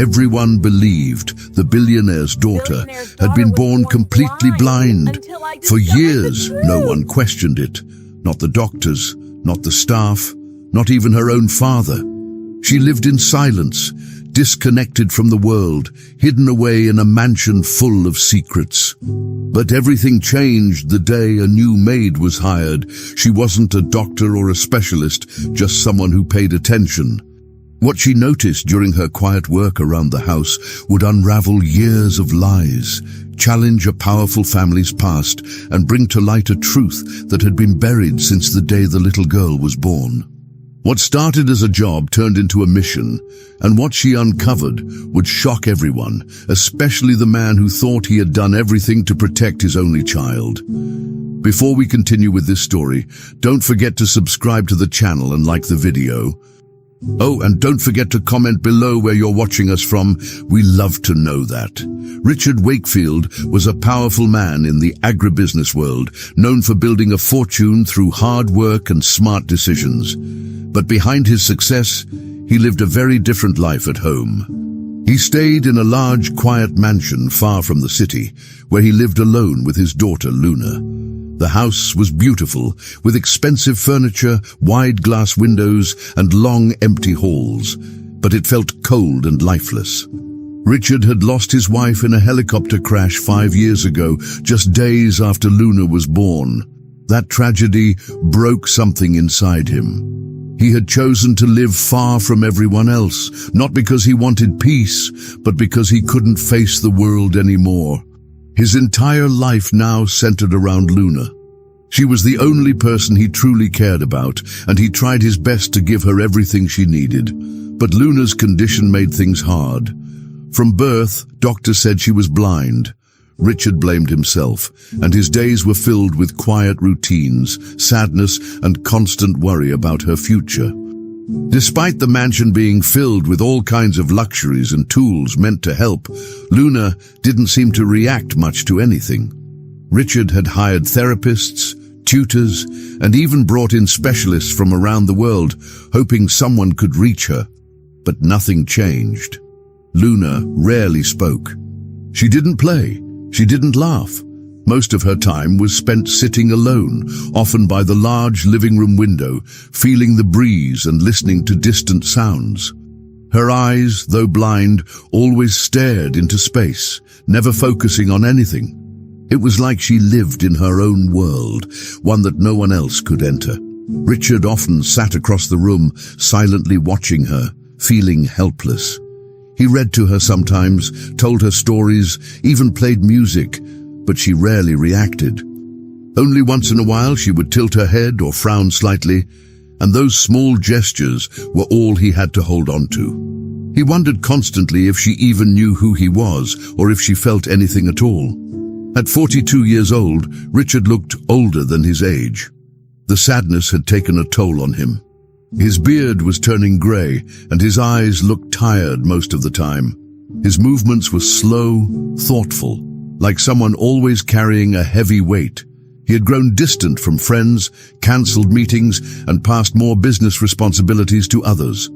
Everyone believed the billionaire's daughter had been born completely blind. For years, no one questioned it. Not the doctors, not the staff, not even her own father. She lived in silence, disconnected from the world, hidden away in a mansion full of secrets. But everything changed the day a new maid was hired. She wasn't a doctor or a specialist, just someone who paid attention. What she noticed during her quiet work around the house would unravel years of lies, challenge a powerful family's past, and bring to light a truth that had been buried since the day the little girl was born. What started as a job turned into a mission, and what she uncovered would shock everyone, especially the man who thought he had done everything to protect his only child. Before we continue with this story, don't forget to subscribe to the channel and like the video. Oh, and don't forget to comment below where you're watching us from. We love to know that. Richard Wakefield was a powerful man in the agribusiness world, known for building a fortune through hard work and smart decisions. But behind his success, he lived a very different life at home. He stayed in a large, quiet mansion far from the city, where he lived alone with his daughter, Luna. The house was beautiful, with expensive furniture, wide glass windows, and long, empty halls, but it felt cold and lifeless. Richard had lost his wife in a helicopter crash 5 years ago, just days after Luna was born. That tragedy broke something inside him. He had chosen to live far from everyone else, not because he wanted peace, but because he couldn't face the world anymore. His entire life now centered around Luna. She was the only person he truly cared about, and he tried his best to give her everything she needed. But Luna's condition made things hard. From birth, doctors said she was blind. Richard blamed himself, and his days were filled with quiet routines, sadness, and constant worry about her future. Despite the mansion being filled with all kinds of luxuries and tools meant to help, Luna didn't seem to react much to anything. Richard had hired therapists, tutors, and even brought in specialists from around the world, hoping someone could reach her. But nothing changed. Luna rarely spoke. She didn't play. She didn't laugh. Most of her time was spent sitting alone, often by the large living room window, feeling the breeze and listening to distant sounds. Her eyes, though blind, always stared into space, never focusing on anything. It was like she lived in her own world, one that no one else could enter. Richard often sat across the room, silently watching her, feeling helpless. He read to her sometimes, told her stories, even played music, but she rarely reacted. Only once in a while she would tilt her head or frown slightly, and those small gestures were all he had to hold on to. He wondered constantly if she even knew who he was, or if she felt anything at all. At 42 years old, Richard looked older than his age. The sadness had taken a toll on him. His beard was turning grey, and his eyes looked tired most of the time. His movements were slow, thoughtful, like someone always carrying a heavy weight. He had grown distant from friends, cancelled meetings, and passed more business responsibilities to others.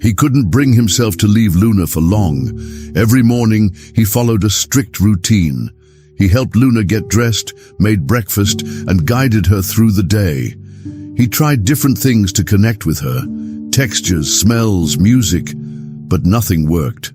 He couldn't bring himself to leave Luna for long. Every morning, he followed a strict routine. He helped Luna get dressed, made breakfast, and guided her through the day. He tried different things to connect with her, textures, smells, music, but nothing worked.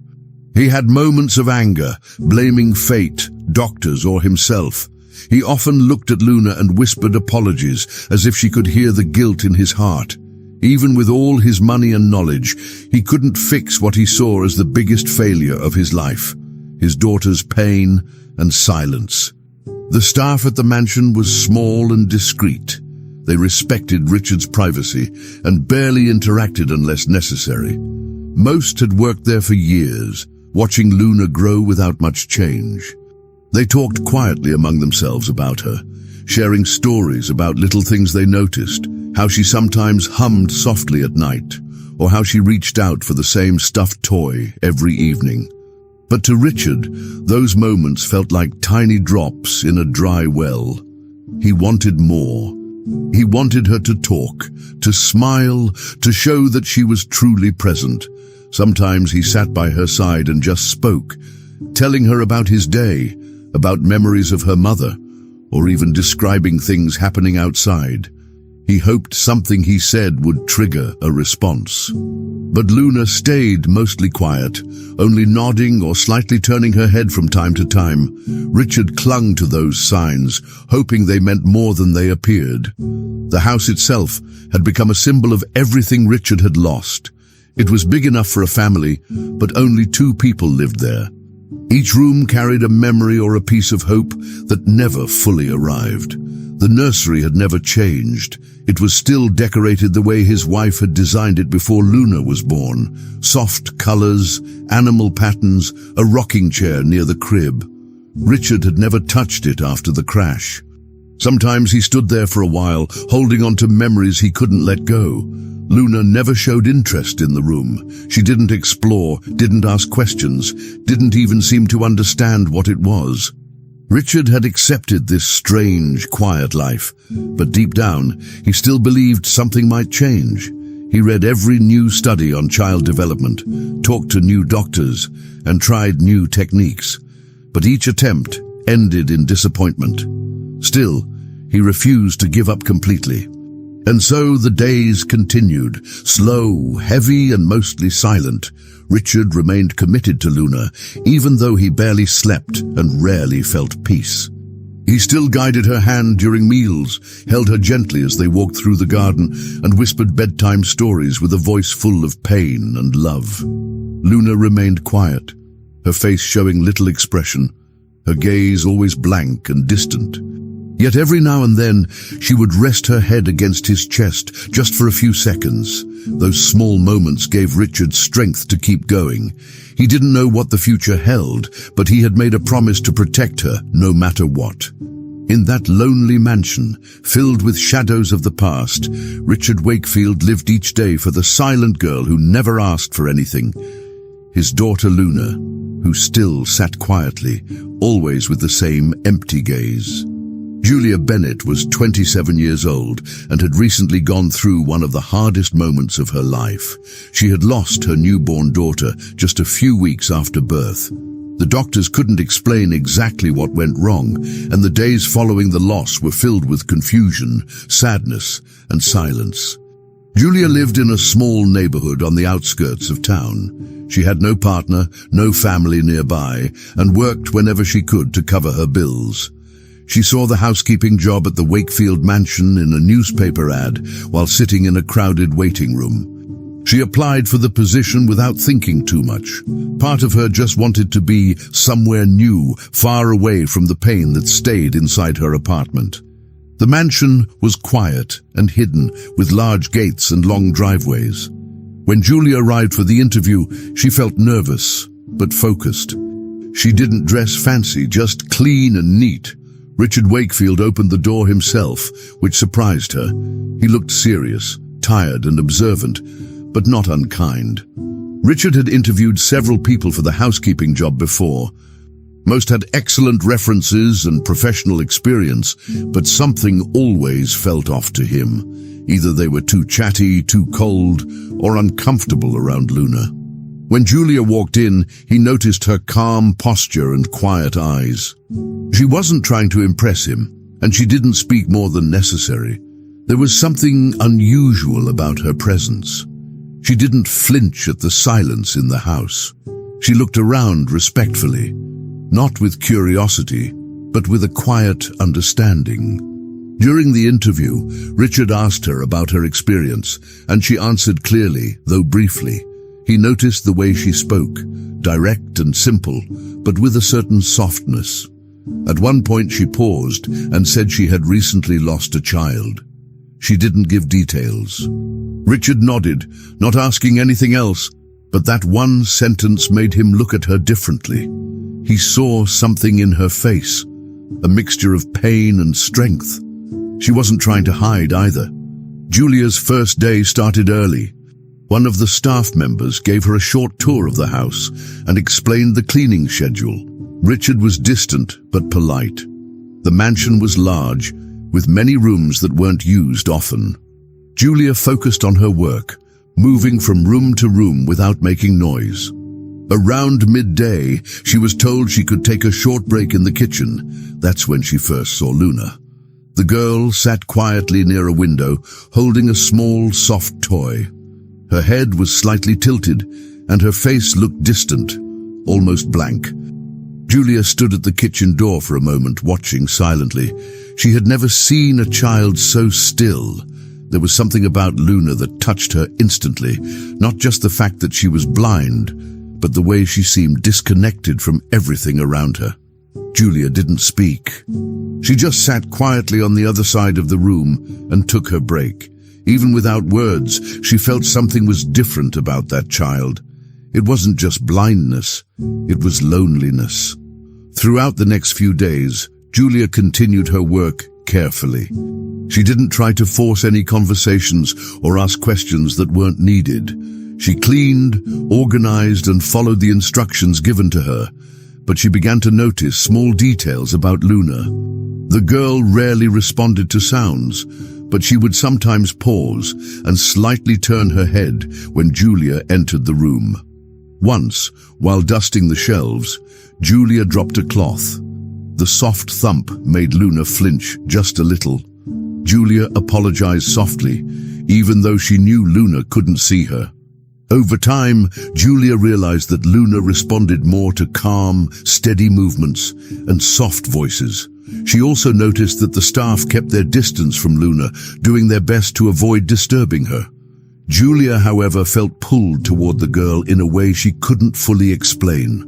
He had moments of anger, blaming fate, doctors, or himself. He often looked at Luna and whispered apologies, as if she could hear the guilt in his heart. Even with all his money and knowledge, he couldn't fix what he saw as the biggest failure of his life: his daughter's pain and silence. The staff at the mansion was small and discreet. They respected Richard's privacy and barely interacted unless necessary. Most had worked there for years, watching Luna grow without much change. They talked quietly among themselves about her, sharing stories about little things they noticed, how she sometimes hummed softly at night, or how she reached out for the same stuffed toy every evening. But to Richard, those moments felt like tiny drops in a dry well. He wanted more. He wanted her to talk, to smile, to show that she was truly present. Sometimes he sat by her side and just spoke, telling her about his day, about memories of her mother, or even describing things happening outside. He hoped something he said would trigger a response. But Luna stayed mostly quiet, only nodding or slightly turning her head from time to time. Richard clung to those signs, hoping they meant more than they appeared. The house itself had become a symbol of everything Richard had lost. It was big enough for a family, but only 2 people lived there. Each room carried a memory or a piece of hope that never fully arrived. The nursery had never changed. It was still decorated the way his wife had designed it before Luna was born. Soft colors, animal patterns, a rocking chair near the crib. Richard had never touched it after the crash. Sometimes he stood there for a while, holding on to memories he couldn't let go. Luna never showed interest in the room. She didn't explore, didn't ask questions, didn't even seem to understand what it was. Richard had accepted this strange, quiet life, but deep down, he still believed something might change. He read every new study on child development, talked to new doctors, and tried new techniques. But each attempt ended in disappointment. Still, he refused to give up completely. And so the days continued, slow, heavy, and mostly silent. Richard remained committed to Luna, even though he barely slept and rarely felt peace. He still guided her hand during meals, held her gently as they walked through the garden, and whispered bedtime stories with a voice full of pain and love. Luna remained quiet, her face showing little expression, her gaze always blank and distant. Yet every now and then, she would rest her head against his chest just for a few seconds. Those small moments gave Richard strength to keep going. He didn't know what the future held, but he had made a promise to protect her no matter what. In that lonely mansion, filled with shadows of the past, Richard Wakefield lived each day for the silent girl who never asked for anything. His daughter Luna, who still sat quietly, always with the same empty gaze. Julia Bennett was 27 years old and had recently gone through one of the hardest moments of her life. She had lost her newborn daughter just a few weeks after birth. The doctors couldn't explain exactly what went wrong, and the days following the loss were filled with confusion, sadness, and silence. Julia lived in a small neighborhood on the outskirts of town. She had no partner, no family nearby, and worked whenever she could to cover her bills. She saw the housekeeping job at the Wakefield mansion in a newspaper ad while sitting in a crowded waiting room. She applied for the position without thinking too much. Part of her just wanted to be somewhere new, far away from the pain that stayed inside her apartment. The mansion was quiet and hidden, with large gates and long driveways. When Julia arrived for the interview, she felt nervous, but focused. She didn't dress fancy, just clean and neat. Richard Wakefield opened the door himself, which surprised her. He looked serious, tired and observant, but not unkind. Richard had interviewed several people for the housekeeping job before. Most had excellent references and professional experience, but something always felt off to him. Either they were too chatty, too cold, or uncomfortable around Luna. When Julia walked in, he noticed her calm posture and quiet eyes. She wasn't trying to impress him, and she didn't speak more than necessary. There was something unusual about her presence. She didn't flinch at the silence in the house. She looked around respectfully, not with curiosity, but with a quiet understanding. During the interview, Richard asked her about her experience, and she answered clearly, though briefly. He noticed the way she spoke, direct and simple, but with a certain softness. At one point she paused and said she had recently lost a child. She didn't give details. Richard nodded, not asking anything else, but that one sentence made him look at her differently. He saw something in her face, a mixture of pain and strength. She wasn't trying to hide either. Julia's first day started early. One of the staff members gave her a short tour of the house and explained the cleaning schedule. Richard was distant but polite. The mansion was large, with many rooms that weren't used often. Julia focused on her work, moving from room to room without making noise. Around midday, she was told she could take a short break in the kitchen. That's when she first saw Luna. The girl sat quietly near a window, holding a small, soft toy. Her head was slightly tilted, and her face looked distant, almost blank. Julia stood at the kitchen door for a moment, watching silently. She had never seen a child so still. There was something about Luna that touched her instantly, not just the fact that she was blind, but the way she seemed disconnected from everything around her. Julia didn't speak. She just sat quietly on the other side of the room and took her break. Even without words, she felt something was different about that child. It wasn't just blindness, it was loneliness. Throughout the next few days, Julia continued her work carefully. She didn't try to force any conversations or ask questions that weren't needed. She cleaned, organized, and followed the instructions given to her, but she began to notice small details about Luna. The girl rarely responded to sounds, but she would sometimes pause and slightly turn her head when Julia entered the room. Once, while dusting the shelves, Julia dropped a cloth. The soft thump made Luna flinch just a little. Julia apologized softly, even though she knew Luna couldn't see her. Over time, Julia realized that Luna responded more to calm, steady movements and soft voices. She also noticed that the staff kept their distance from Luna, doing their best to avoid disturbing her. Julia, however, felt pulled toward the girl in a way she couldn't fully explain.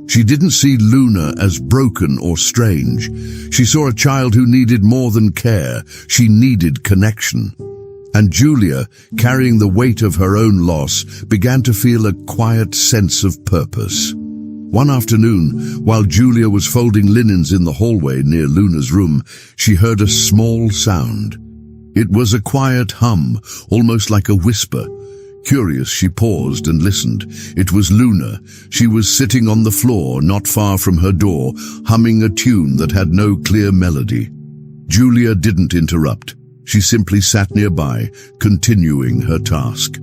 She didn't see Luna as broken or strange. She saw a child who needed more than care. She needed connection. And Julia, carrying the weight of her own loss, began to feel a quiet sense of purpose. One afternoon, while Julia was folding linens in the hallway near Luna's room, she heard a small sound. It was a quiet hum, almost like a whisper. Curious, she paused and listened. It was Luna. She was sitting on the floor, not far from her door, humming a tune that had no clear melody. Julia didn't interrupt. She simply sat nearby, continuing her task.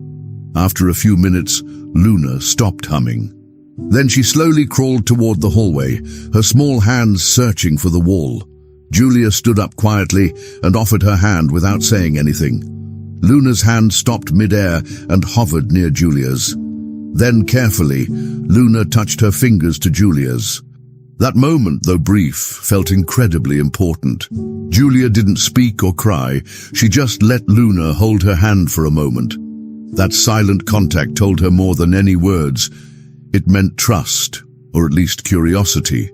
After a few minutes, Luna stopped humming. Then she slowly crawled toward the hallway, her small hands searching for the wall. Julia stood up quietly and offered her hand without saying anything. Luna's hand stopped midair and hovered near Julia's. Then carefully, Luna touched her fingers to Julia's. That moment, though brief, felt incredibly important. Julia didn't speak or cry. She just let Luna hold her hand for a moment. That silent contact told her more than any words. It meant trust, or at least curiosity.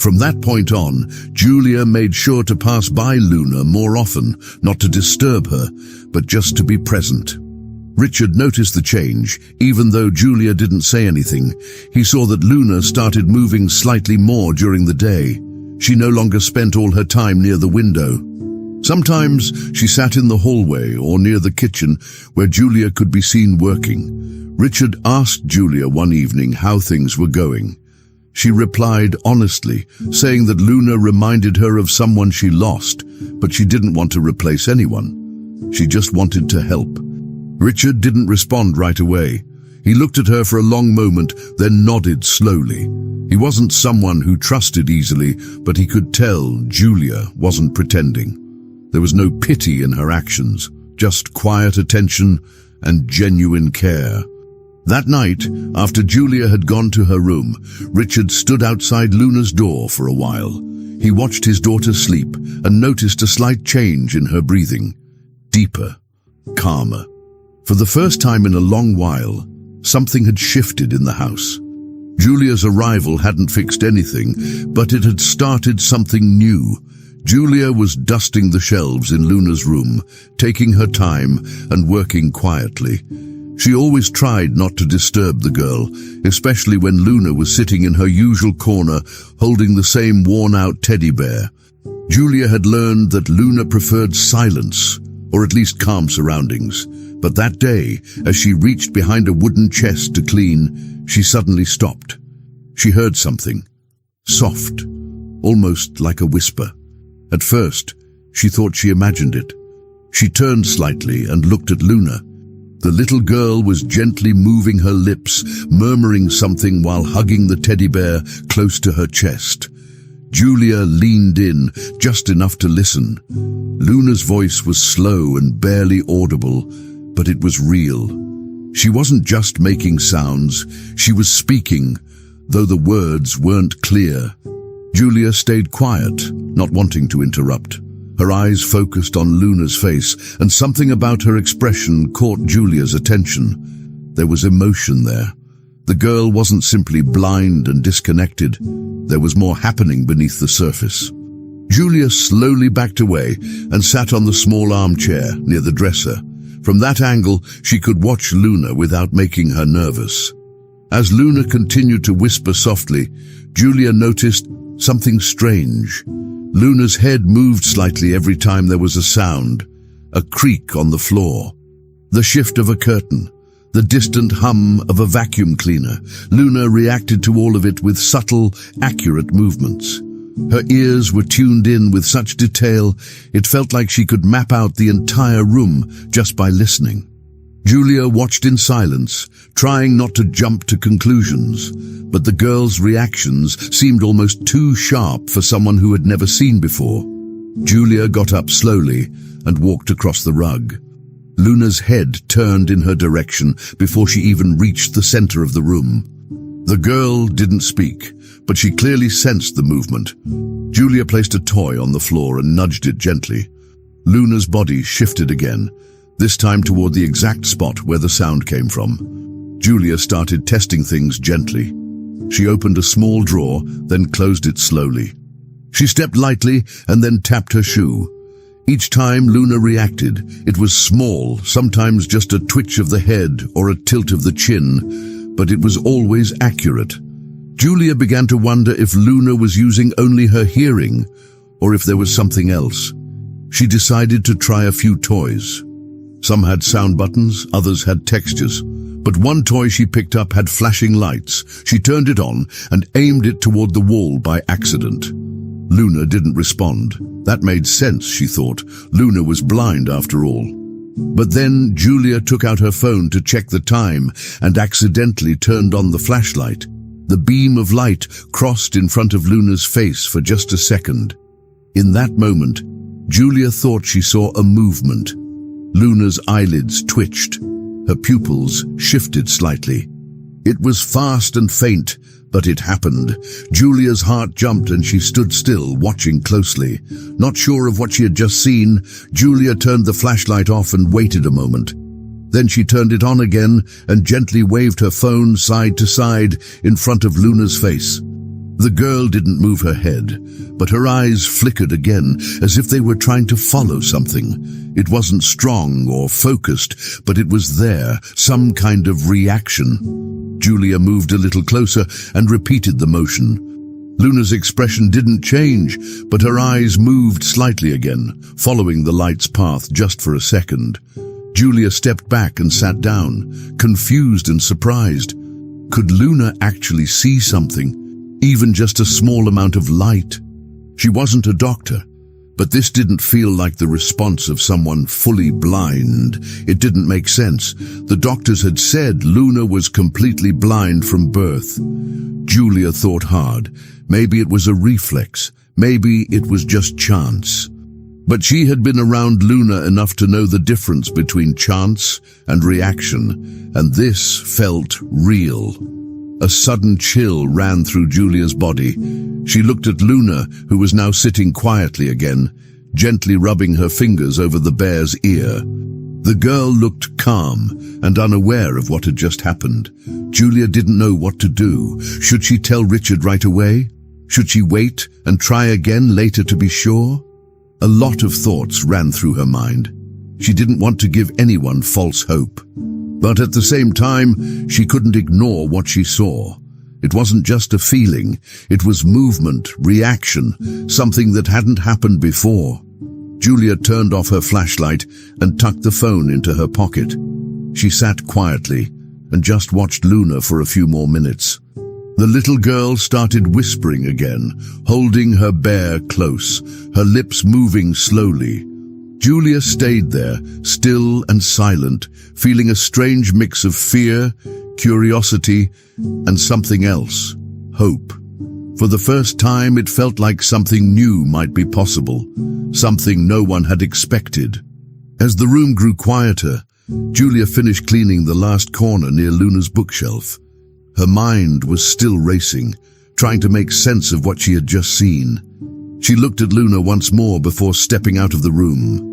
From that point on, Julia made sure to pass by Luna more often, not to disturb her, but just to be present. Richard noticed the change, even though Julia didn't say anything. He saw that Luna started moving slightly more during the day. She no longer spent all her time near the window. Sometimes she sat in the hallway or near the kitchen where Julia could be seen working. Richard asked Julia one evening how things were going. She replied honestly, saying that Luna reminded her of someone she lost, but she didn't want to replace anyone. She just wanted to help. Richard didn't respond right away. He looked at her for a long moment, then nodded slowly. He wasn't someone who trusted easily, but he could tell Julia wasn't pretending. There was no pity in her actions, just quiet attention and genuine care. That night, after Julia had gone to her room, Richard stood outside Luna's door for a while. He watched his daughter sleep and noticed a slight change in her breathing. Deeper, calmer. For the first time in a long while, something had shifted in the house. Julia's arrival hadn't fixed anything, but it had started something new. Julia was dusting the shelves in Luna's room, taking her time and working quietly. She always tried not to disturb the girl, especially when Luna was sitting in her usual corner, holding the same worn-out teddy bear. Julia had learned that Luna preferred silence, or at least calm surroundings. But that day, as she reached behind a wooden chest to clean, she suddenly stopped. She heard something, soft, almost like a whisper. At first, she thought she imagined it. She turned slightly and looked at Luna. The little girl was gently moving her lips, murmuring something while hugging the teddy bear close to her chest. Julia leaned in, just enough to listen. Luna's voice was slow and barely audible, but it was real. She wasn't just making sounds, she was speaking, though the words weren't clear. Julia stayed quiet, not wanting to interrupt. Her eyes focused on Luna's face, and something about her expression caught Julia's attention. There was emotion there. The girl wasn't simply blind and disconnected. There was more happening beneath the surface. Julia slowly backed away and sat on the small armchair near the dresser. From that angle, she could watch Luna without making her nervous. As Luna continued to whisper softly, Julia noticed something strange. Luna's head moved slightly every time there was a sound, a creak on the floor, the shift of a curtain, the distant hum of a vacuum cleaner. Luna reacted to all of it with subtle, accurate movements. Her ears were tuned in with such detail, it felt like she could map out the entire room just by listening. Julia watched in silence, trying not to jump to conclusions, but the girl's reactions seemed almost too sharp for someone who had never seen before. Julia got up slowly and walked across the rug. Luna's head turned in her direction before she even reached the center of the room. The girl didn't speak, but she clearly sensed the movement. Julia placed a toy on the floor and nudged it gently. Luna's body shifted again, this time toward the exact spot where the sound came from. Julia started testing things gently. She opened a small drawer, then closed it slowly. She stepped lightly and then tapped her shoe. Each time Luna reacted, it was small, sometimes just a twitch of the head or a tilt of the chin, but it was always accurate. Julia began to wonder if Luna was using only her hearing, or if there was something else. She decided to try a few toys. Some had sound buttons, others had textures, but one toy she picked up had flashing lights. She turned it on and aimed it toward the wall by accident. Luna didn't respond. That made sense, she thought. Luna was blind after all. But then Julia took out her phone to check the time and accidentally turned on the flashlight. The beam of light crossed in front of Luna's face for just a second. In that moment, Julia thought she saw a movement. Luna's eyelids twitched. Her pupils shifted slightly. It was fast and faint, but it happened. Julia's heart jumped and she stood still, watching closely. Not sure of what she had just seen, Julia turned the flashlight off and waited a moment. Then she turned it on again and gently waved her phone side to side in front of Luna's face. The girl didn't move her head, but her eyes flickered again, as if they were trying to follow something. It wasn't strong or focused, but it was there, some kind of reaction. Julia moved a little closer and repeated the motion. Luna's expression didn't change, but her eyes moved slightly again, following the light's path just for a second. Julia stepped back and sat down, confused and surprised. Could Luna actually see something? Even just a small amount of light? She wasn't a doctor, but this didn't feel like the response of someone fully blind. It didn't make sense. The doctors had said Luna was completely blind from birth. Julia thought hard. Maybe it was a reflex. Maybe it was just chance. But she had been around Luna enough to know the difference between chance and reaction, and this felt real. A sudden chill ran through Julia's body. She looked at Luna, who was now sitting quietly again, gently rubbing her fingers over the bear's ear. The girl looked calm and unaware of what had just happened. Julia didn't know what to do. Should she tell Richard right away? Should she wait and try again later to be sure? A lot of thoughts ran through her mind. She didn't want to give anyone false hope. But at the same time, she couldn't ignore what she saw. It wasn't just a feeling, it was movement, reaction, something that hadn't happened before. Julia turned off her flashlight and tucked the phone into her pocket. She sat quietly and just watched Luna for a few more minutes. The little girl started whispering again, holding her bear close, her lips moving slowly. Julia stayed there, still and silent, feeling a strange mix of fear, curiosity, and something else, hope. For the first time, it felt like something new might be possible, something no one had expected. As the room grew quieter, Julia finished cleaning the last corner near Luna's bookshelf. Her mind was still racing, trying to make sense of what she had just seen. She looked at Luna once more before stepping out of the room.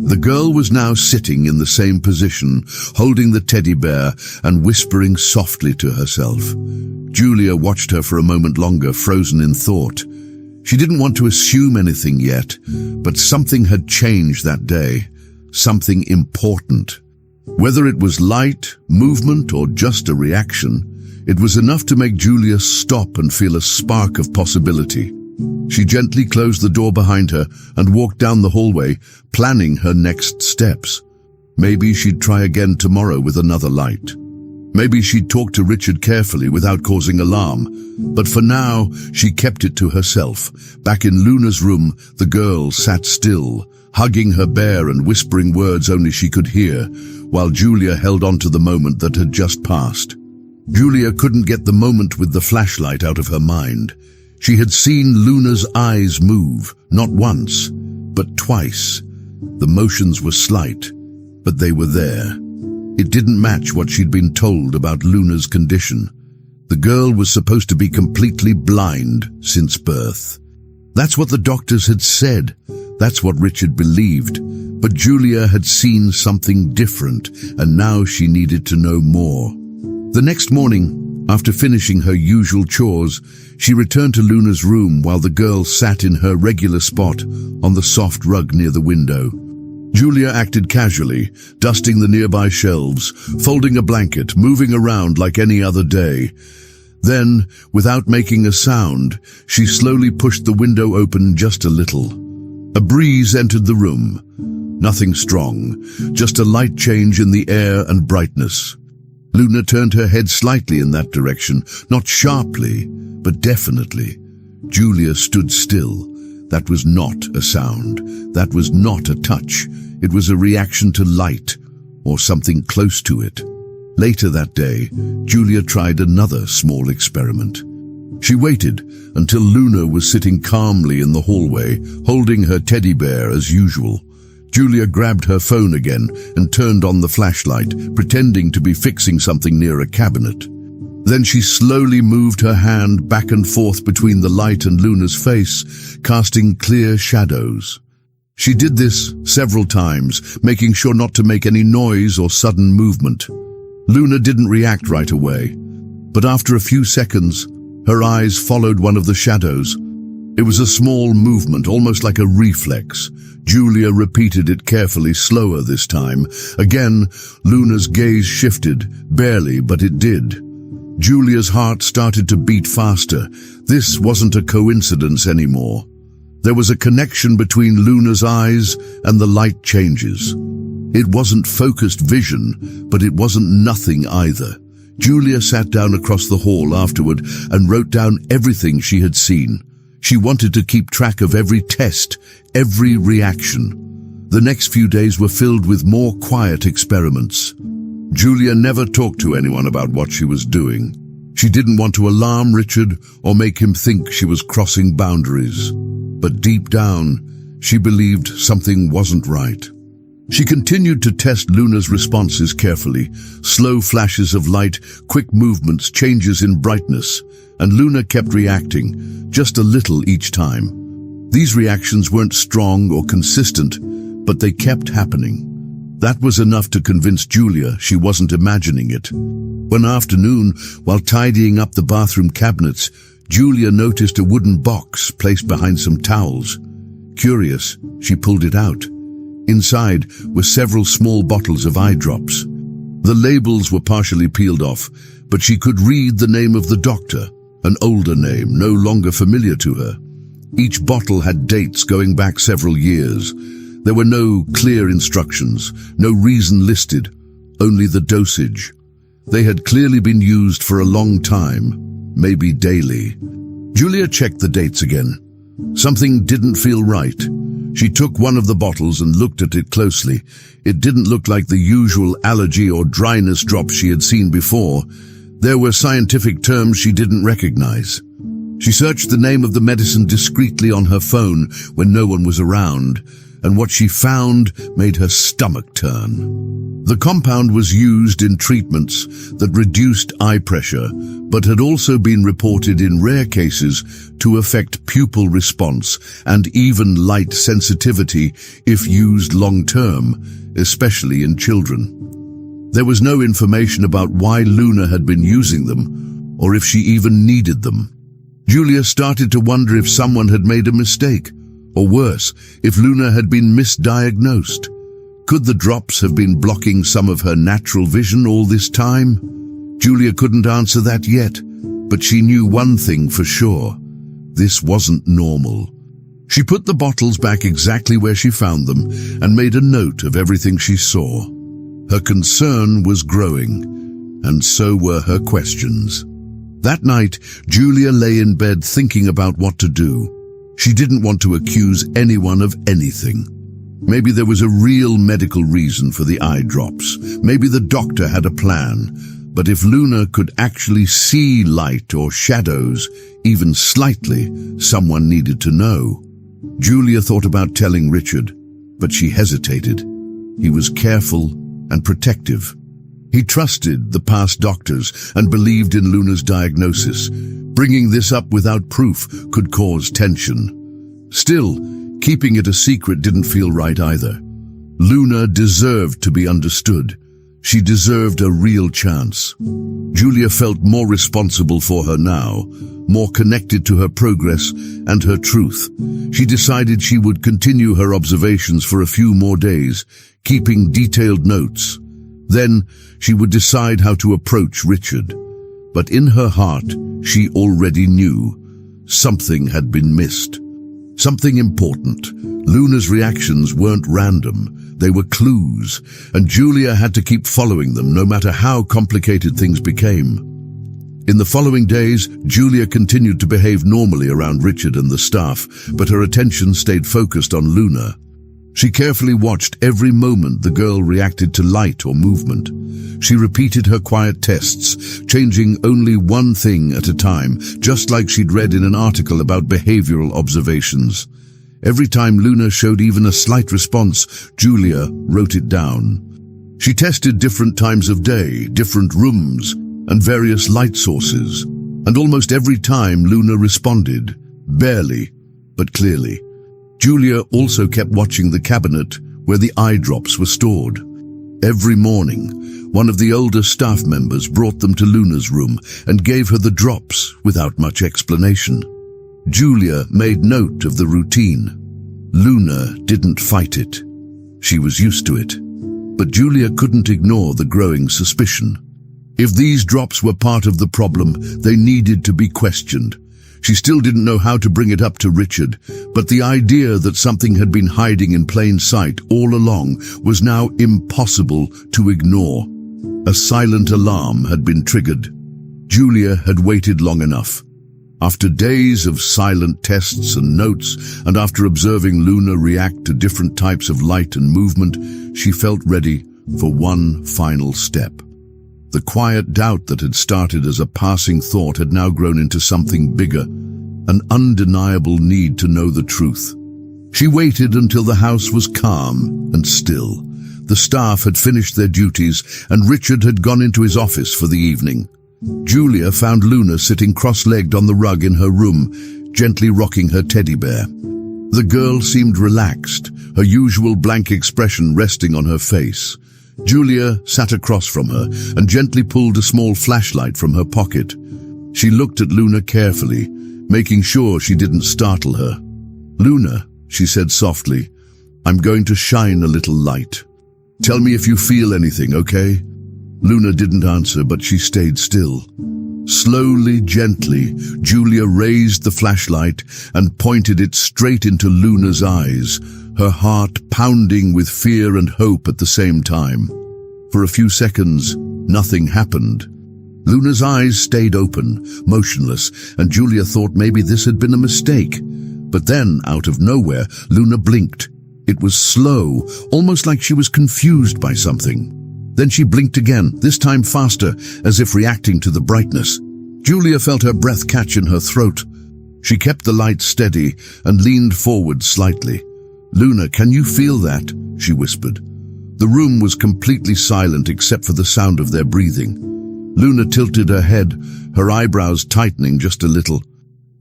The girl was now sitting in the same position, holding the teddy bear and whispering softly to herself. Julia watched her for a moment longer, frozen in thought. She didn't want to assume anything yet, but something had changed that day, something important. Whether it was light, movement, or just a reaction, it was enough to make Julia stop and feel a spark of possibility. She gently closed the door behind her and walked down the hallway, planning her next steps. Maybe she'd try again tomorrow with another light. Maybe she'd talk to Richard carefully without causing alarm. But for now, she kept it to herself. Back in Luna's room, the girl sat still, hugging her bear and whispering words only she could hear, while Julia held on to the moment that had just passed. Julia couldn't get the moment with the flashlight out of her mind. She had seen Luna's eyes move, not once, but twice. The motions were slight, but they were there. It didn't match what she'd been told about Luna's condition. The girl was supposed to be completely blind since birth. That's what the doctors had said. That's what Richard believed. But Julia had seen something different, and now she needed to know more. The next morning, after finishing her usual chores, she returned to Luna's room while the girl sat in her regular spot on the soft rug near the window. Julia acted casually, dusting the nearby shelves, folding a blanket, moving around like any other day. Then, without making a sound, she slowly pushed the window open just a little. A breeze entered the room. Nothing strong, just a light change in the air and brightness. Luna turned her head slightly in that direction, not sharply, but definitely. Julia stood still. That was not a sound. That was not a touch. It was a reaction to light, or something close to it. Later that day, Julia tried another small experiment. She waited until Luna was sitting calmly in the hallway, holding her teddy bear as usual. Julia grabbed her phone again and turned on the flashlight, pretending to be fixing something near a cabinet. Then she slowly moved her hand back and forth between the light and Luna's face, casting clear shadows. She did this several times, making sure not to make any noise or sudden movement. Luna didn't react right away, but after a few seconds, her eyes followed one of the shadows. It was a small movement, almost like a reflex. Julia repeated it carefully, slower this time. Again, Luna's gaze shifted, barely, but it did. Julia's heart started to beat faster. This wasn't a coincidence anymore. There was a connection between Luna's eyes and the light changes. It wasn't focused vision, but it wasn't nothing either. Julia sat down across the hall afterward and wrote down everything she had seen. She wanted to keep track of every test, every reaction. The next few days were filled with more quiet experiments. Julia never talked to anyone about what she was doing. She didn't want to alarm Richard or make him think she was crossing boundaries. But deep down, she believed something wasn't right. She continued to test Luna's responses carefully, slow flashes of light, quick movements, changes in brightness, and Luna kept reacting, just a little each time. These reactions weren't strong or consistent, but they kept happening. That was enough to convince Julia she wasn't imagining it. One afternoon, while tidying up the bathroom cabinets, Julia noticed a wooden box placed behind some towels. Curious, she pulled it out. Inside were several small bottles of eye drops. The labels were partially peeled off, but she could read the name of the doctor, an older name, no longer familiar to her. Each bottle had dates going back several years. There were no clear instructions, no reason listed, only the dosage. They had clearly been used for a long time, maybe daily. Julia checked the dates again. Something didn't feel right. She took one of the bottles and looked at it closely. It didn't look like the usual allergy or dryness drops she had seen before. There were scientific terms she didn't recognize. She searched the name of the medicine discreetly on her phone when no one was around, and what she found made her stomach turn. The compound was used in treatments that reduced eye pressure, but had also been reported in rare cases to affect pupil response and even light sensitivity if used long-term, especially in children. There was no information about why Luna had been using them, or if she even needed them. Julia started to wonder if someone had made a mistake, or worse, if Luna had been misdiagnosed. Could the drops have been blocking some of her natural vision all this time? Julia couldn't answer that yet, but she knew one thing for sure. This wasn't normal. She put the bottles back exactly where she found them and made a note of everything she saw. Her concern was growing, and so were her questions. That night, Julia lay in bed thinking about what to do. She didn't want to accuse anyone of anything. Maybe there was a real medical reason for the eye drops. Maybe the doctor had a plan. But if Luna could actually see light or shadows, even slightly, someone needed to know. Julia thought about telling Richard, but she hesitated. He was careful and protective. He trusted the past doctors and believed in Luna's diagnosis. Bringing this up without proof could cause tension. Still, keeping it a secret didn't feel right either. Luna deserved to be understood. She deserved a real chance. Julia felt more responsible for her now, more connected to her progress and her truth. She decided she would continue her observations for a few more days, keeping detailed notes. Then she would decide how to approach Richard. But in her heart, she already knew something had been missed. Something important. Luna's reactions weren't random. They were clues, and Julia had to keep following them no matter how complicated things became. In the following days, Julia continued to behave normally around Richard and the staff, but her attention stayed focused on Luna. She carefully watched every moment the girl reacted to light or movement. She repeated her quiet tests, changing only one thing at a time, just like she'd read in an article about behavioral observations. Every time Luna showed even a slight response, Julia wrote it down. She tested different times of day, different rooms, and various light sources. And almost every time Luna responded, barely, but clearly. Julia also kept watching the cabinet where the eye drops were stored. Every morning, one of the older staff members brought them to Luna's room and gave her the drops without much explanation. Julia made note of the routine. Luna didn't fight it. She was used to it. But Julia couldn't ignore the growing suspicion. If these drops were part of the problem, they needed to be questioned. She still didn't know how to bring it up to Richard, but the idea that something had been hiding in plain sight all along was now impossible to ignore. A silent alarm had been triggered. Julia had waited long enough. After days of silent tests and notes, and after observing Luna react to different types of light and movement, she felt ready for one final step. The quiet doubt that had started as a passing thought had now grown into something bigger, an undeniable need to know the truth. She waited until the house was calm and still. The staff had finished their duties, and Richard had gone into his office for the evening. Julia found Luna sitting cross-legged on the rug in her room, gently rocking her teddy bear. The girl seemed relaxed, her usual blank expression resting on her face. Julia sat across from her and gently pulled a small flashlight from her pocket. She looked at Luna carefully, making sure she didn't startle her. "Luna," she said softly, "I'm going to shine a little light. Tell me if you feel anything, okay?" Luna didn't answer, but she stayed still. Slowly, gently, Julia raised the flashlight and pointed it straight into Luna's eyes, her heart pounding with fear and hope at the same time. For a few seconds, nothing happened. Luna's eyes stayed open, motionless, and Julia thought maybe this had been a mistake. But then, out of nowhere, Luna blinked. It was slow, almost like she was confused by something. Then she blinked again, this time faster, as if reacting to the brightness. Julia felt her breath catch in her throat. She kept the light steady and leaned forward slightly. "Luna, can you feel that?" she whispered. The room was completely silent except for the sound of their breathing. Luna tilted her head, her eyebrows tightening just a little.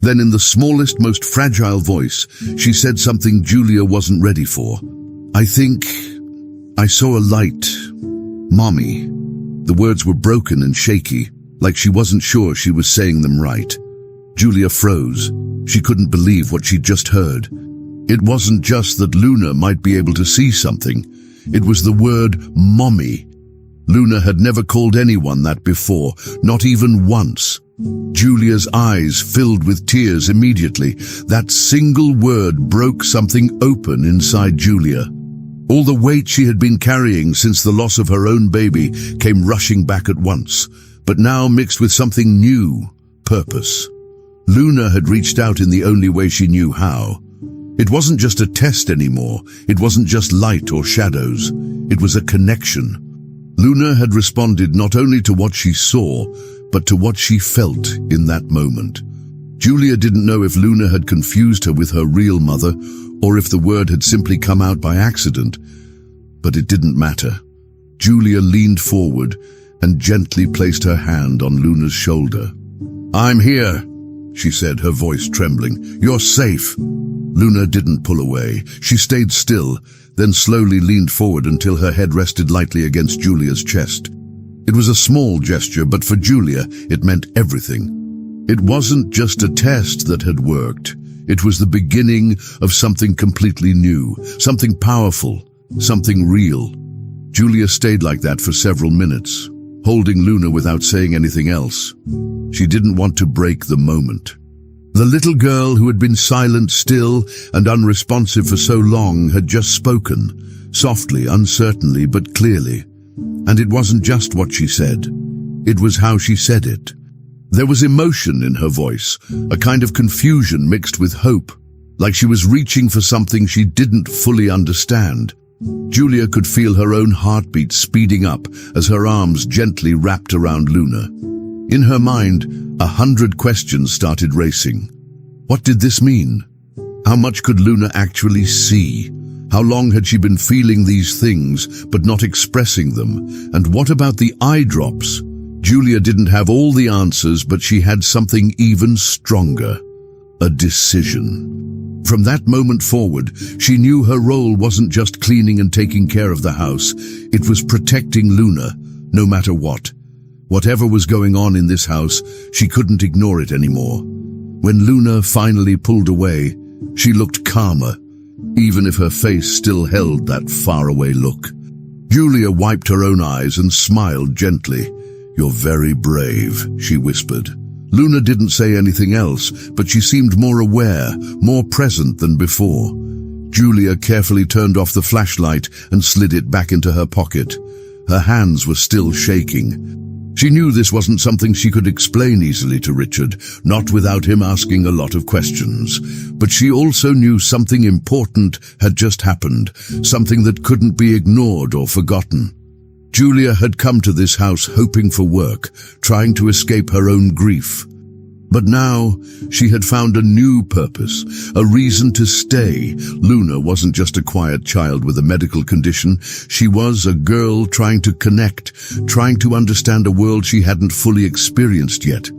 Then in the smallest, most fragile voice, she said something Julia wasn't ready for. "I think I saw a light, Mommy." The words were broken and shaky, like she wasn't sure she was saying them right. Julia froze. She couldn't believe what she'd just heard. It wasn't just that Luna might be able to see something. It was the word Mommy. Luna had never called anyone that before, not even once. Julia's eyes filled with tears immediately. That single word broke something open inside Julia. All the weight she had been carrying since the loss of her own baby came rushing back at once, but now mixed with something new, purpose. Luna had reached out in the only way she knew how. It wasn't just a test anymore. It wasn't just light or shadows. It was a connection. Luna had responded not only to what she saw, but to what she felt in that moment. Julia didn't know if Luna had confused her with her real mother, or if the word had simply come out by accident. But it didn't matter. Julia leaned forward and gently placed her hand on Luna's shoulder. "I'm here," she said, her voice trembling. "You're safe." Luna didn't pull away. She stayed still, then slowly leaned forward until her head rested lightly against Julia's chest. It was a small gesture, but for Julia, it meant everything. It wasn't just a test that had worked. It was the beginning of something completely new, something powerful, something real. Julia stayed like that for several minutes, holding Luna without saying anything else. She didn't want to break the moment. The little girl who had been silent, still, and unresponsive for so long had just spoken, softly, uncertainly, but clearly. And it wasn't just what she said. It was how she said it. There was emotion in her voice, a kind of confusion mixed with hope, like she was reaching for something she didn't fully understand. Julia could feel her own heartbeat speeding up as her arms gently wrapped around Luna. In her mind, 100 questions started racing. What did this mean? How much could Luna actually see? How long had she been feeling these things but not expressing them? And what about the eye drops? Julia didn't have all the answers, but she had something even stronger. A decision. From that moment forward, she knew her role wasn't just cleaning and taking care of the house. It was protecting Luna, no matter what. Whatever was going on in this house, she couldn't ignore it anymore. When Luna finally pulled away, she looked calmer, even if her face still held that faraway look. Julia wiped her own eyes and smiled gently. "You're very brave," she whispered. Luna didn't say anything else, but she seemed more aware, more present than before. Julia carefully turned off the flashlight and slid it back into her pocket. Her hands were still shaking. She knew this wasn't something she could explain easily to Richard, not without him asking a lot of questions. But she also knew something important had just happened, something that couldn't be ignored or forgotten. Julia had come to this house hoping for work, trying to escape her own grief. But now, she had found a new purpose, a reason to stay. Luna wasn't just a quiet child with a medical condition. She was a girl trying to connect, trying to understand a world she hadn't fully experienced yet.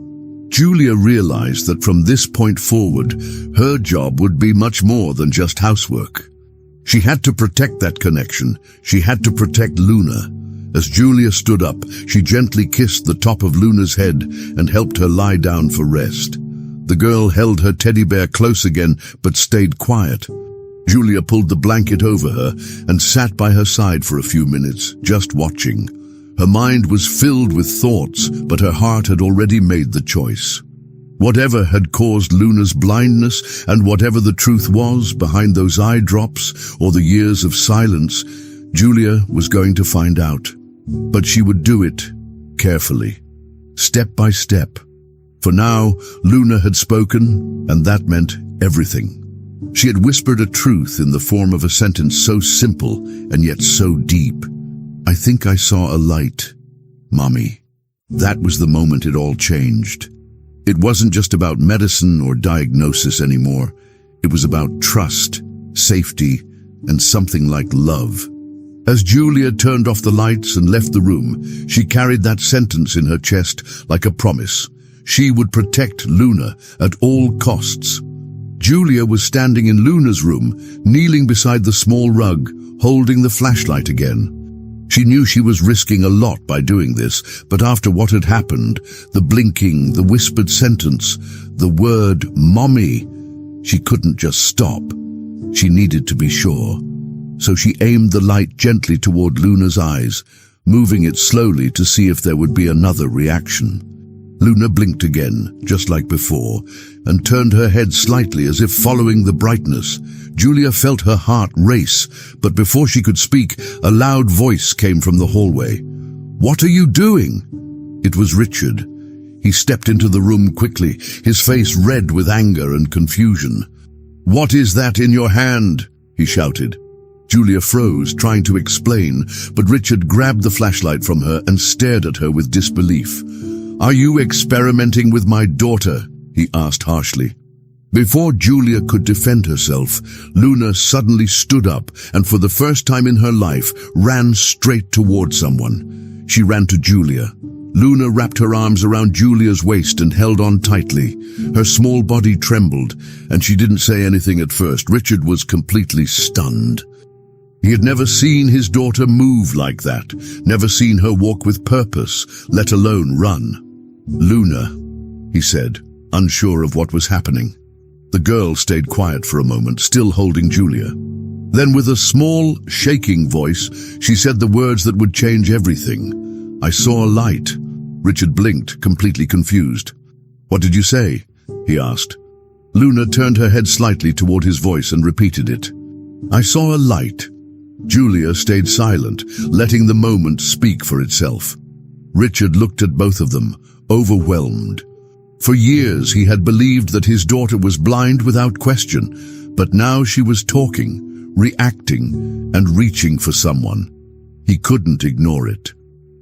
Julia realized that from this point forward, her job would be much more than just housework. She had to protect that connection. She had to protect Luna. As Julia stood up, she gently kissed the top of Luna's head and helped her lie down for rest. The girl held her teddy bear close again, but stayed quiet. Julia pulled the blanket over her and sat by her side for a few minutes, just watching. Her mind was filled with thoughts, but her heart had already made the choice. Whatever had caused Luna's blindness, and whatever the truth was behind those eye drops or the years of silence, Julia was going to find out. But she would do it carefully, step by step. For now, Luna had spoken, and that meant everything. She had whispered a truth in the form of a sentence so simple and yet so deep. "I think I saw a light, Mommy." That was the moment it all changed. It wasn't just about medicine or diagnosis anymore. It was about trust, safety, and something like love. As Julia turned off the lights and left the room, she carried that sentence in her chest like a promise. She would protect Luna at all costs. Julia was standing in Luna's room, kneeling beside the small rug, holding the flashlight again. She knew she was risking a lot by doing this, but after what had happened, the blinking, the whispered sentence, the word "Mommy," she couldn't just stop. She needed to be sure. So she aimed the light gently toward Luna's eyes, moving it slowly to see if there would be another reaction. Luna blinked again, just like before, and turned her head slightly as if following the brightness. Julia felt her heart race, but before she could speak, a loud voice came from the hallway. "What are you doing?" It was Richard. He stepped into the room quickly, his face red with anger and confusion. "What is that in your hand?" he shouted. Julia froze, trying to explain, but Richard grabbed the flashlight from her and stared at her with disbelief. "Are you experimenting with my daughter?" he asked harshly. Before Julia could defend herself, Luna suddenly stood up and for the first time in her life ran straight toward someone. She ran to Julia. Luna wrapped her arms around Julia's waist and held on tightly. Her small body trembled, and she didn't say anything at first. Richard was completely stunned. He had never seen his daughter move like that, never seen her walk with purpose, let alone run. "Luna," he said, unsure of what was happening. The girl stayed quiet for a moment, still holding Julia. Then with a small, shaking voice, she said the words that would change everything. "I saw a light." Richard blinked, completely confused. "What did you say?" he asked. Luna turned her head slightly toward his voice and repeated it. "I saw a light." Julia stayed silent, letting the moment speak for itself. Richard looked at both of them, overwhelmed. For years he had believed that his daughter was blind without question, but now she was talking, reacting, and reaching for someone. He couldn't ignore it.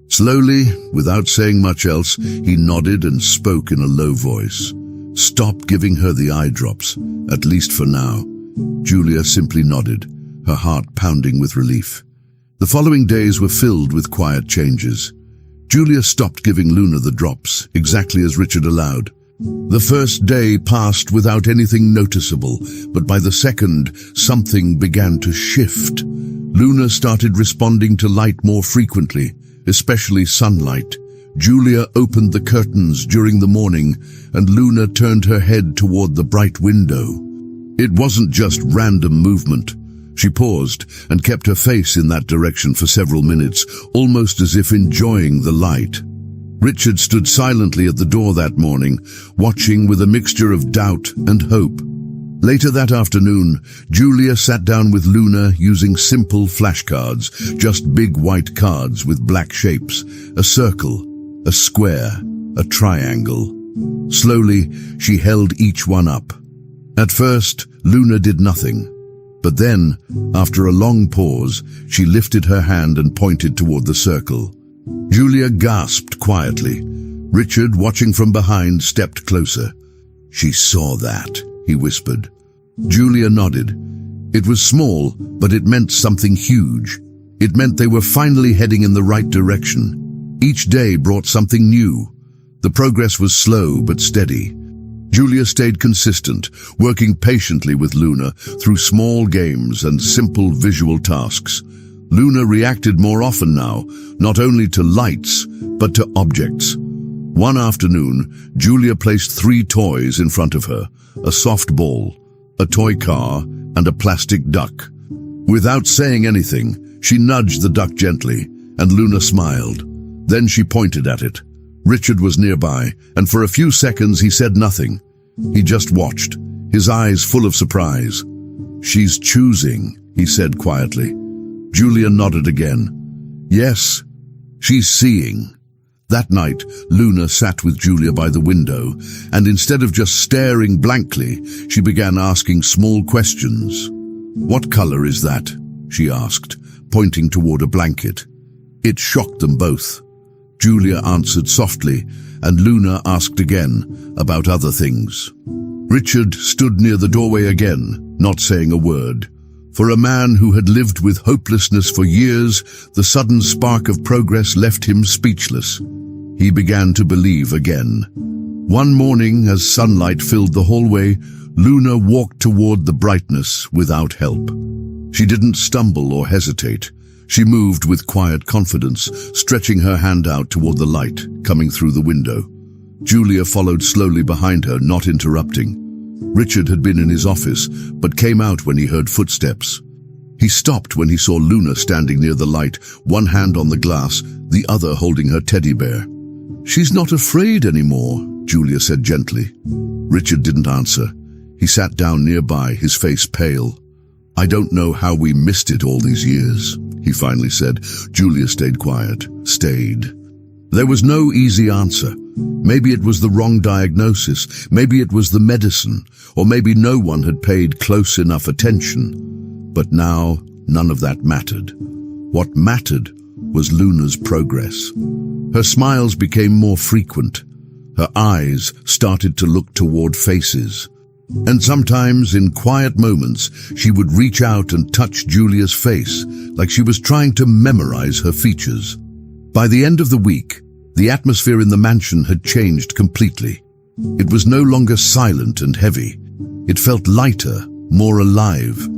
Slowly, without saying much else, he nodded and spoke in a low voice. "Stop giving her the eye drops, at least for now." Julia simply nodded, her heart pounding with relief. The following days were filled with quiet changes. Julia stopped giving Luna the drops, exactly as Richard allowed. The first day passed without anything noticeable, but by the second, something began to shift. Luna started responding to light more frequently, especially sunlight. Julia opened the curtains during the morning, and Luna turned her head toward the bright window. It wasn't just random movement. She paused and kept her face in that direction for several minutes, almost as if enjoying the light. Richard stood silently at the door that morning, watching with a mixture of doubt and hope. Later that afternoon, Julia sat down with Luna using simple flashcards, just big white cards with black shapes, a circle, a square, a triangle. Slowly, she held each one up. At first, Luna did nothing. But then, after a long pause, she lifted her hand and pointed toward the circle. Julia gasped quietly. Richard, watching from behind, stepped closer. "She saw that," he whispered. Julia nodded. It was small, but it meant something huge. It meant they were finally heading in the right direction. Each day brought something new. The progress was slow but steady. Julia stayed consistent, working patiently with Luna through small games and simple visual tasks. Luna reacted more often now, not only to lights, but to objects. One afternoon, Julia placed 3 toys in front of her, a soft ball, a toy car, and a plastic duck. Without saying anything, she nudged the duck gently, and Luna smiled. Then she pointed at it. Richard was nearby, and for a few seconds he said nothing. He just watched, his eyes full of surprise. "She's choosing," he said quietly. Julia nodded again. "Yes, she's seeing." That night, Luna sat with Julia by the window, and instead of just staring blankly, she began asking small questions. "What color is that?" she asked, pointing toward a blanket. It shocked them both. Julia answered softly, and Luna asked again about other things. Richard stood near the doorway again, not saying a word. For a man who had lived with hopelessness for years, the sudden spark of progress left him speechless. He began to believe again. One morning, as sunlight filled the hallway, Luna walked toward the brightness without help. She didn't stumble or hesitate. She moved with quiet confidence, stretching her hand out toward the light coming through the window. Julia followed slowly behind her, not interrupting. Richard had been in his office, but came out when he heard footsteps. He stopped when he saw Luna standing near the light, one hand on the glass, the other holding her teddy bear. "She's not afraid anymore," Julia said gently. Richard didn't answer. He sat down nearby, his face pale. "I don't know how we missed it all these years," he finally said. Julia stayed quiet, stayed. There was no easy answer. Maybe it was the wrong diagnosis, maybe it was the medicine, or maybe no one had paid close enough attention. But now, none of that mattered. What mattered was Luna's progress. Her smiles became more frequent. Her eyes started to look toward faces. And sometimes, in quiet moments, she would reach out and touch Julia's face, like she was trying to memorize her features. By the end of the week, the atmosphere in the mansion had changed completely. It was no longer silent and heavy. It felt lighter, more alive.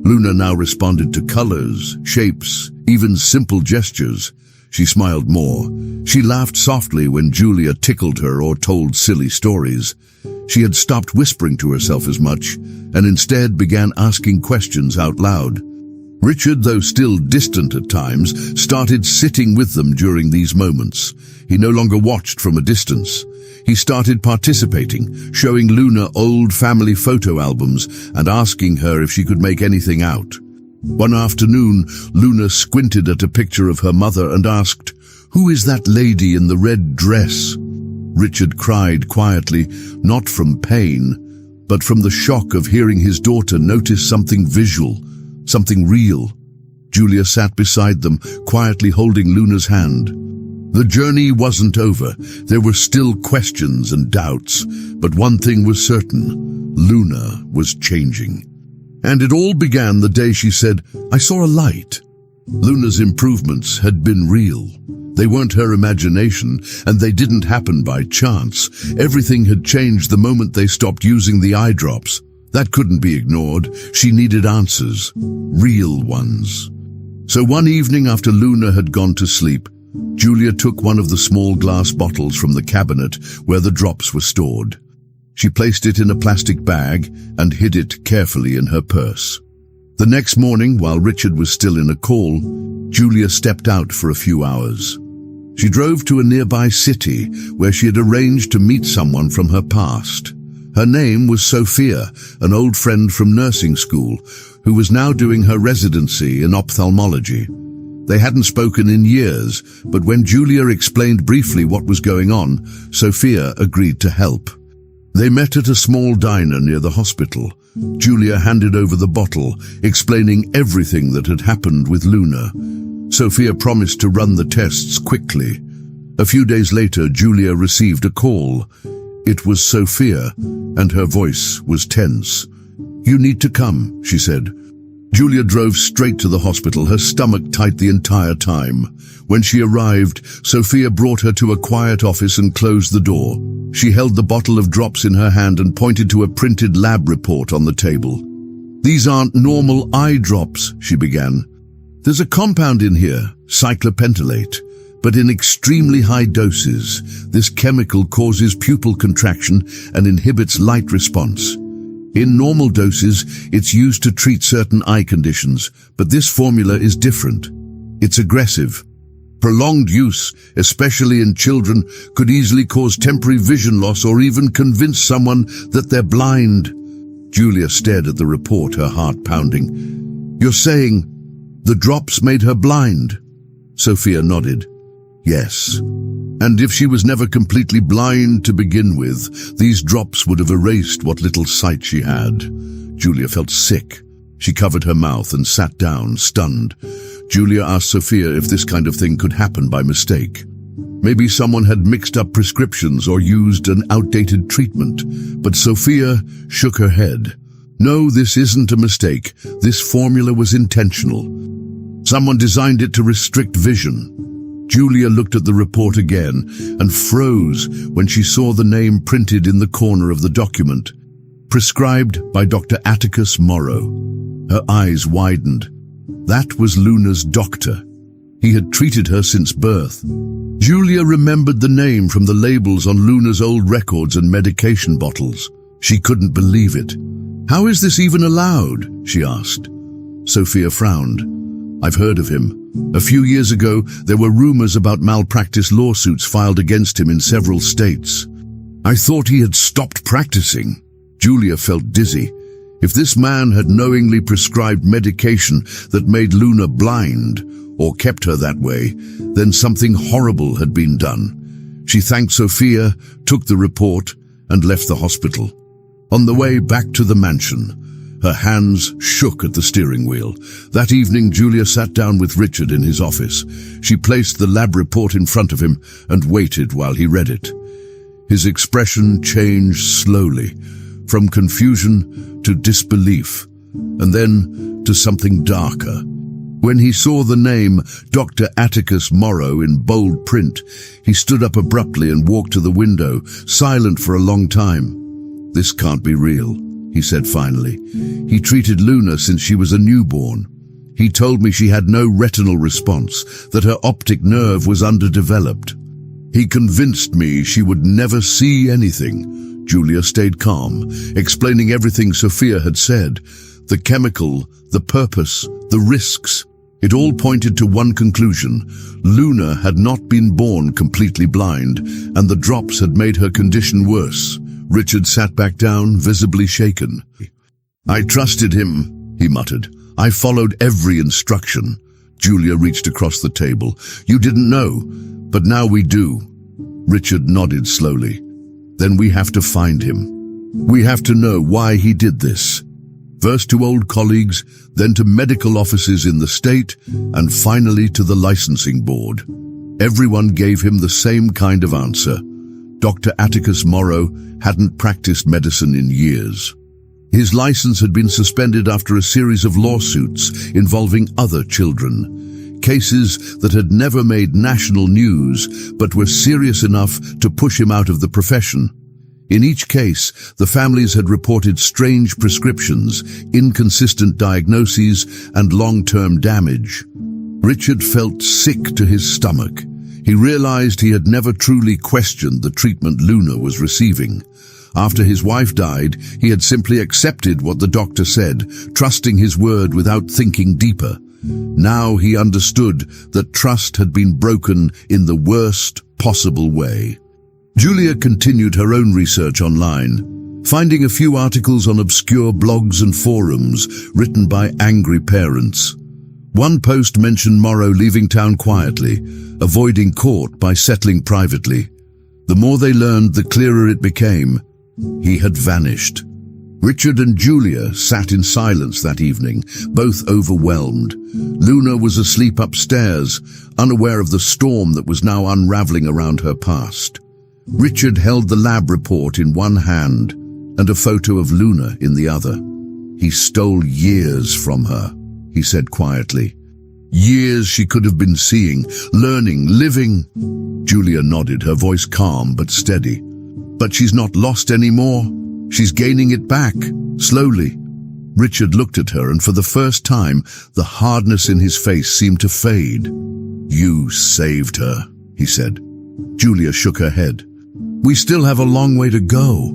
Luna now responded to colors, shapes, even simple gestures. She smiled more. She laughed softly when Julia tickled her or told silly stories. She had stopped whispering to herself as much, and instead began asking questions out loud. Richard, though still distant at times, started sitting with them during these moments. He no longer watched from a distance. He started participating, showing Luna old family photo albums and asking her if she could make anything out. One afternoon, Luna squinted at a picture of her mother and asked, "Who is that lady in the red dress?" Richard cried quietly, not from pain, but from the shock of hearing his daughter notice something visual, something real. Julia sat beside them, quietly holding Luna's hand. The journey wasn't over. There were still questions and doubts, but one thing was certain: Luna was changing. And it all began the day she said, "I saw a light." Luna's improvements had been real. They weren't her imagination, and they didn't happen by chance. Everything had changed the moment they stopped using the eye drops. That couldn't be ignored. She needed answers, real ones. So one evening after Luna had gone to sleep, Julia took one of the small glass bottles from the cabinet where the drops were stored. She placed it in a plastic bag and hid it carefully in her purse. The next morning, while Richard was still in a call, Julia stepped out for a few hours. She drove to a nearby city where she had arranged to meet someone from her past. Her name was Sophia, an old friend from nursing school, who was now doing her residency in ophthalmology. They hadn't spoken in years, but when Julia explained briefly what was going on, Sophia agreed to help. They met at a small diner near the hospital. Julia handed over the bottle, explaining everything that had happened with Luna. Sophia promised to run the tests quickly. A few days later, Julia received a call. It was Sophia, and her voice was tense. "You need to come," she said. Julia drove straight to the hospital, her stomach tight the entire time. When she arrived, Sophia brought her to a quiet office and closed the door. She held the bottle of drops in her hand and pointed to a printed lab report on the table. "These aren't normal eye drops," she began. "There's a compound in here, cyclopentalate, but in extremely high doses. This chemical causes pupil contraction and inhibits light response. In normal doses, it's used to treat certain eye conditions, but this formula is different. It's aggressive. Prolonged use, especially in children, could easily cause temporary vision loss or even convince someone that they're blind." Julia stared at the report, her heart pounding. "You're saying the drops made her blind?" Sophia nodded. Yes. And if she was never completely blind to begin with, these drops would have erased what little sight she had. Julia felt sick. She covered her mouth and sat down, stunned. Julia asked Sophia if this kind of thing could happen by mistake. Maybe someone had mixed up prescriptions or used an outdated treatment, but Sophia shook her head. No, this isn't a mistake. This formula was intentional. Someone designed it to restrict vision. Julia looked at the report again and froze when she saw the name printed in the corner of the document. Prescribed by Dr. Atticus Morrow. Her eyes widened. That was Luna's doctor. He had treated her since birth. Julia remembered the name from the labels on Luna's old records and medication bottles. She couldn't believe it. How is this even allowed? She asked. Sophia frowned. I've heard of him. A few years ago, there were rumors about malpractice lawsuits filed against him in several states. I thought he had stopped practicing. Julia felt dizzy. If this man had knowingly prescribed medication that made Luna blind, or kept her that way, then something horrible had been done. She thanked Sophia, took the report, and left the hospital. On the way back to the mansion, her hands shook at the steering wheel. That evening, Julia sat down with Richard in his office. She placed the lab report in front of him and waited while he read it. His expression changed slowly, from confusion to disbelief, and then to something darker. When he saw the name Dr. Atticus Morrow in bold print, he stood up abruptly and walked to the window, silent for a long time. This can't be real, he said finally. He treated Luna since she was a newborn. He told me she had no retinal response, that her optic nerve was underdeveloped. He convinced me she would never see anything. Julia stayed calm, explaining everything Sophia had said. The chemical, the purpose, the risks. It all pointed to one conclusion. Luna had not been born completely blind, and the drops had made her condition worse. Richard sat back down, visibly shaken. I trusted him, he muttered. I followed every instruction. Julia reached across the table. You didn't know, but now we do. Richard nodded slowly. Then we have to find him. We have to know why he did this. First to old colleagues, then to medical offices in the state, and finally to the licensing board. Everyone gave him the same kind of answer. Dr. Atticus Morrow hadn't practiced medicine in years. His license had been suspended after a series of lawsuits involving other children. Cases that had never made national news, but were serious enough to push him out of the profession. In each case, the families had reported strange prescriptions, inconsistent diagnoses, and long-term damage. Richard felt sick to his stomach. He realized he had never truly questioned the treatment Luna was receiving. After his wife died, he had simply accepted what the doctor said, trusting his word without thinking deeper. Now he understood that trust had been broken in the worst possible way. Julia continued her own research online, finding a few articles on obscure blogs and forums written by angry parents. One post mentioned Morrow leaving town quietly, avoiding court by settling privately. The more they learned, the clearer it became. He had vanished. Richard and Julia sat in silence that evening, both overwhelmed. Luna was asleep upstairs, unaware of the storm that was now unraveling around her past. Richard held the lab report in one hand and a photo of Luna in the other. He stole years from her, he said quietly. Years she could have been seeing, learning, living. Julia nodded, her voice calm but steady. But she's not lost anymore. She's gaining it back, slowly. Richard looked at her, and for the first time, the hardness in his face seemed to fade. You saved her, he said. Julia shook her head. We still have a long way to go.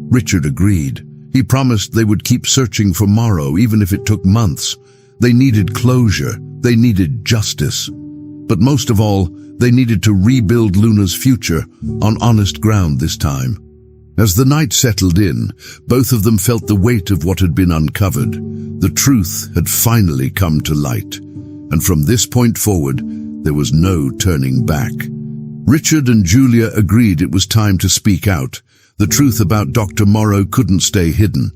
Richard agreed. He promised they would keep searching for Morrow, even if it took months. They needed closure. They needed justice. But most of all, they needed to rebuild Luna's future on honest ground this time. As the night settled in, both of them felt the weight of what had been uncovered. The truth had finally come to light. And from this point forward, there was no turning back. Richard and Julia agreed it was time to speak out. The truth about Dr. Morrow couldn't stay hidden.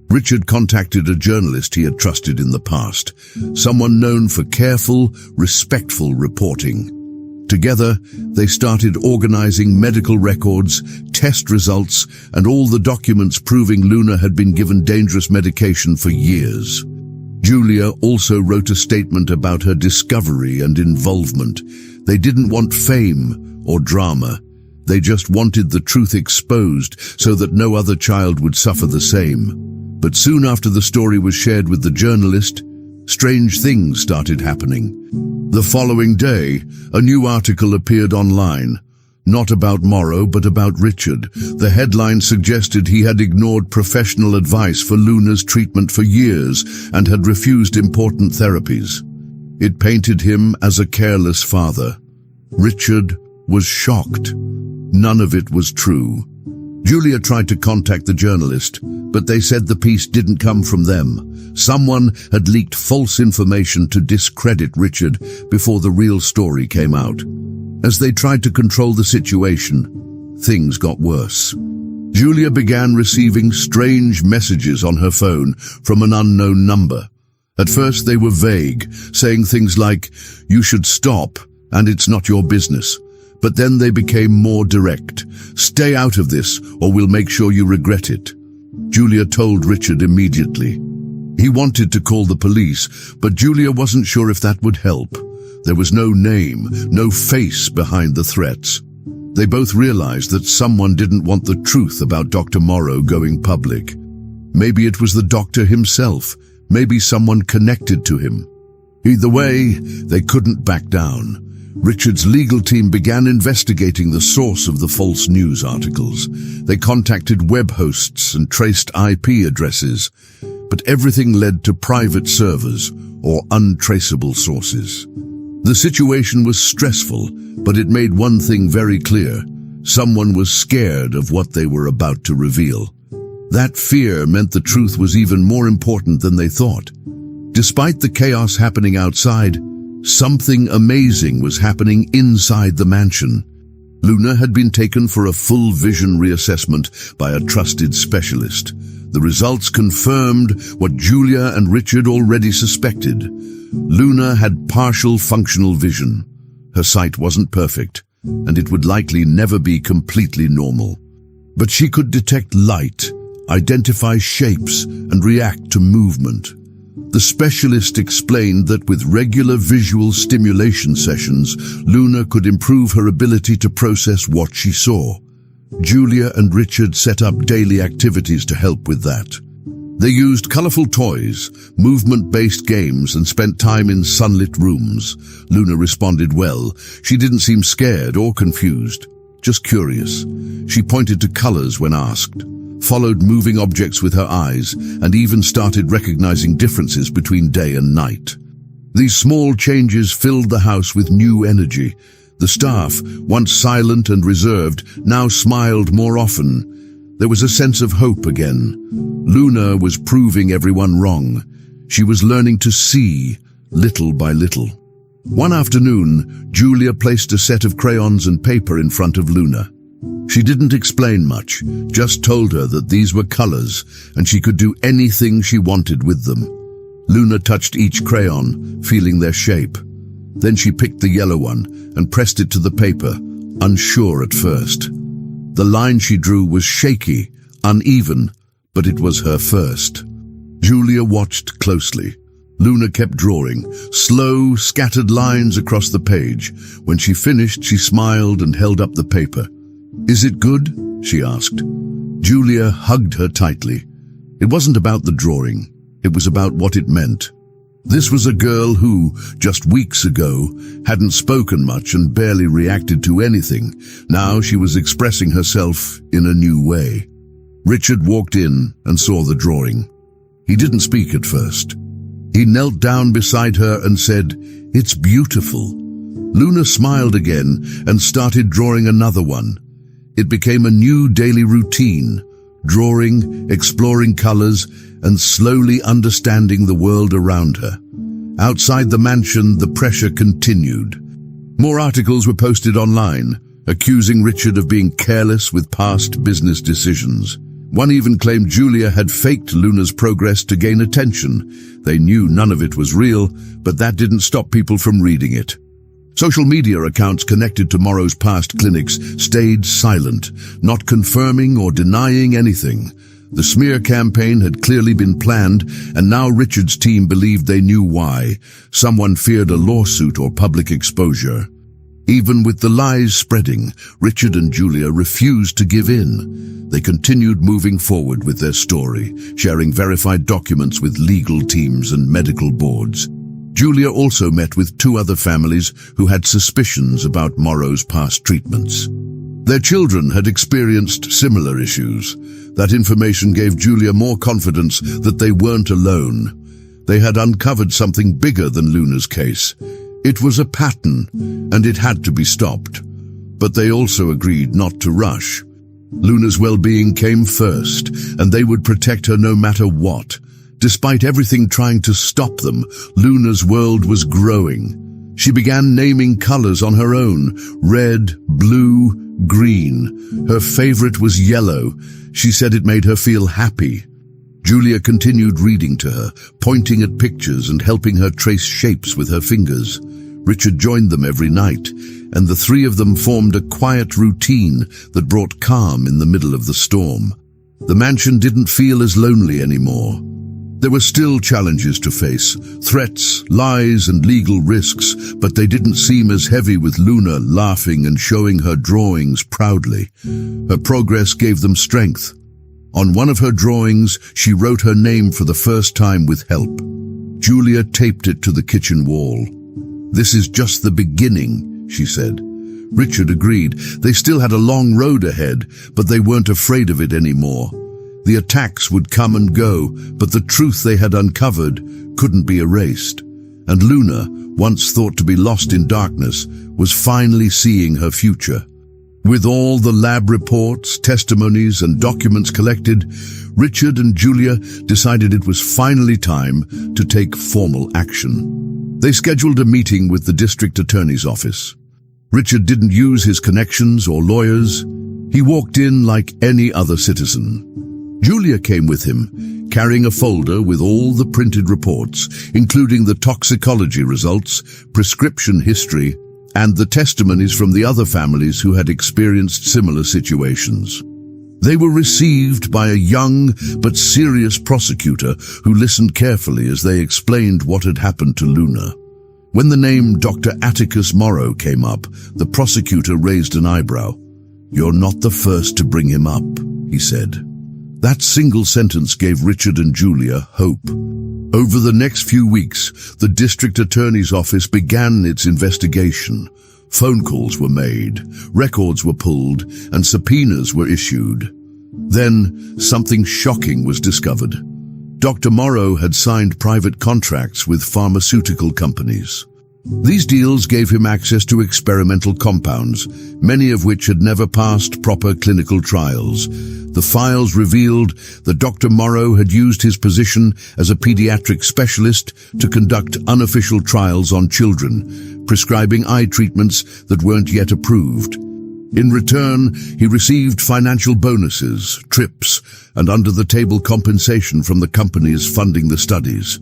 Richard contacted a journalist he had trusted in the past, someone known for careful, respectful reporting. Together, they started organizing medical records, test results, and all the documents proving Luna had been given dangerous medication for years. Julia also wrote a statement about her discovery and involvement. They didn't want fame or drama. They just wanted the truth exposed so that no other child would suffer the same. But soon after the story was shared with the journalist, strange things started happening. The following day, a new article appeared online. Not about Morrow, but about Richard. The headline suggested he had ignored professional advice for Luna's treatment for years and had refused important therapies. It painted him as a careless father. Richard was shocked. None of it was true. Julia tried to contact the journalist, but they said the piece didn't come from them. Someone had leaked false information to discredit Richard before the real story came out. As they tried to control the situation, things got worse. Julia began receiving strange messages on her phone from an unknown number. At first they were vague, saying things like, "You should stop, and it's not your business." But then they became more direct. "Stay out of this, or we'll make sure you regret it." Julia told Richard immediately. He wanted to call the police, but Julia wasn't sure if that would help. There was no name, no face behind the threats. They both realized that someone didn't want the truth about Dr. Morrow going public. Maybe it was the doctor himself, maybe someone connected to him. Either way, they couldn't back down. Richard's legal team began investigating the source of the false news articles. They contacted web hosts and traced IP addresses, but everything led to private servers or untraceable sources. The situation was stressful, but it made one thing very clear. Someone was scared of what they were about to reveal. That fear meant the truth was even more important than they thought. Despite the chaos happening outside, something amazing was happening inside the mansion. Luna had been taken for a full vision reassessment by a trusted specialist. The results confirmed what Julia and Richard already suspected. Luna had partial functional vision. Her sight wasn't perfect, and it would likely never be completely normal. But she could detect light, identify shapes, and react to movement. The specialist explained that with regular visual stimulation sessions, Luna could improve her ability to process what she saw. Julia and Richard set up daily activities to help with that. They used colorful toys, movement-based games, and spent time in sunlit rooms. Luna responded well. She didn't seem scared or confused, just curious. She pointed to colors when asked, followed moving objects with her eyes, and even started recognizing differences between day and night. These small changes filled the house with new energy. The staff, once silent and reserved, now smiled more often. There was a sense of hope again. Luna was proving everyone wrong. She was learning to see, little by little. One afternoon, Julia placed a set of crayons and paper in front of Luna. She didn't explain much, just told her that these were colors, and she could do anything she wanted with them. Luna touched each crayon, feeling their shape. Then she picked the yellow one and pressed it to the paper, unsure at first. The line she drew was shaky, uneven, but it was her first. Julia watched closely. Luna kept drawing, slow, scattered lines across the page. When she finished, she smiled and held up the paper. "Is it good?" she asked. Julia hugged her tightly. It wasn't about the drawing. It was about what it meant. This was a girl who, just weeks ago, hadn't spoken much and barely reacted to anything. Now she was expressing herself in a new way. Richard walked in and saw the drawing. He didn't speak at first. He knelt down beside her and said, "It's beautiful." Luna smiled again and started drawing another one. It became a new daily routine, drawing, exploring colors, and slowly understanding the world around her. Outside the mansion, the pressure continued. More articles were posted online. accusing Richard of being careless with past business decisions. One even claimed Julia had faked Luna's progress to gain attention. They knew none of it was real, but that didn't stop people from reading it. Social media accounts connected to Morrow's past clinics stayed silent, not confirming or denying anything. The smear campaign had clearly been planned, and now Richard's team believed they knew why. Someone feared a lawsuit or public exposure. Even with the lies spreading, Richard and Julia refused to give in. They continued moving forward with their story, sharing verified documents with legal teams and medical boards. Julia also met with 2 other families who had suspicions about Morrow's past treatments. Their children had experienced similar issues. That information gave Julia more confidence that they weren't alone. They had uncovered something bigger than Luna's case. It was a pattern, and it had to be stopped. But they also agreed not to rush. Luna's well-being came first, and they would protect her no matter what. Despite everything trying to stop them, Luna's world was growing. She began naming colors on her own: red, blue, green. Her favorite was yellow. She said it made her feel happy. Julia continued reading to her, pointing at pictures and helping her trace shapes with her fingers. Richard joined them every night, and the 3 of them formed a quiet routine that brought calm in the middle of the storm. The mansion didn't feel as lonely anymore. There were still challenges to face, threats, lies, and legal risks, but they didn't seem as heavy with Luna laughing and showing her drawings proudly. Her progress gave them strength. On one of her drawings, she wrote her name for the first time with help. Julia taped it to the kitchen wall. "This is just the beginning," she said. Richard agreed. They still had a long road ahead, but they weren't afraid of it anymore. The attacks would come and go, but the truth they had uncovered couldn't be erased. And Luna, once thought to be lost in darkness, was finally seeing her future. With all the lab reports, testimonies, and documents collected, Richard and Julia decided it was finally time to take formal action. They scheduled a meeting with the district attorney's office. Richard didn't use his connections or lawyers. He walked in like any other citizen. Julia came with him, carrying a folder with all the printed reports, including the toxicology results, prescription history, and the testimonies from the other families who had experienced similar situations. They were received by a young but serious prosecutor who listened carefully as they explained what had happened to Luna. When the name Dr. Atticus Morrow came up, the prosecutor raised an eyebrow. "You're not the first to bring him up," he said. That single sentence gave Richard and Julia hope. Over the next few weeks, the district attorney's office began its investigation. Phone calls were made, records were pulled, and subpoenas were issued. Then, something shocking was discovered. Dr. Morrow had signed private contracts with pharmaceutical companies. These deals gave him access to experimental compounds, many of which had never passed proper clinical trials. The files revealed that Dr. Morrow had used his position as a pediatric specialist to conduct unofficial trials on children, prescribing eye treatments that weren't yet approved. In return, he received financial bonuses, trips, and under-the-table compensation from the companies funding the studies.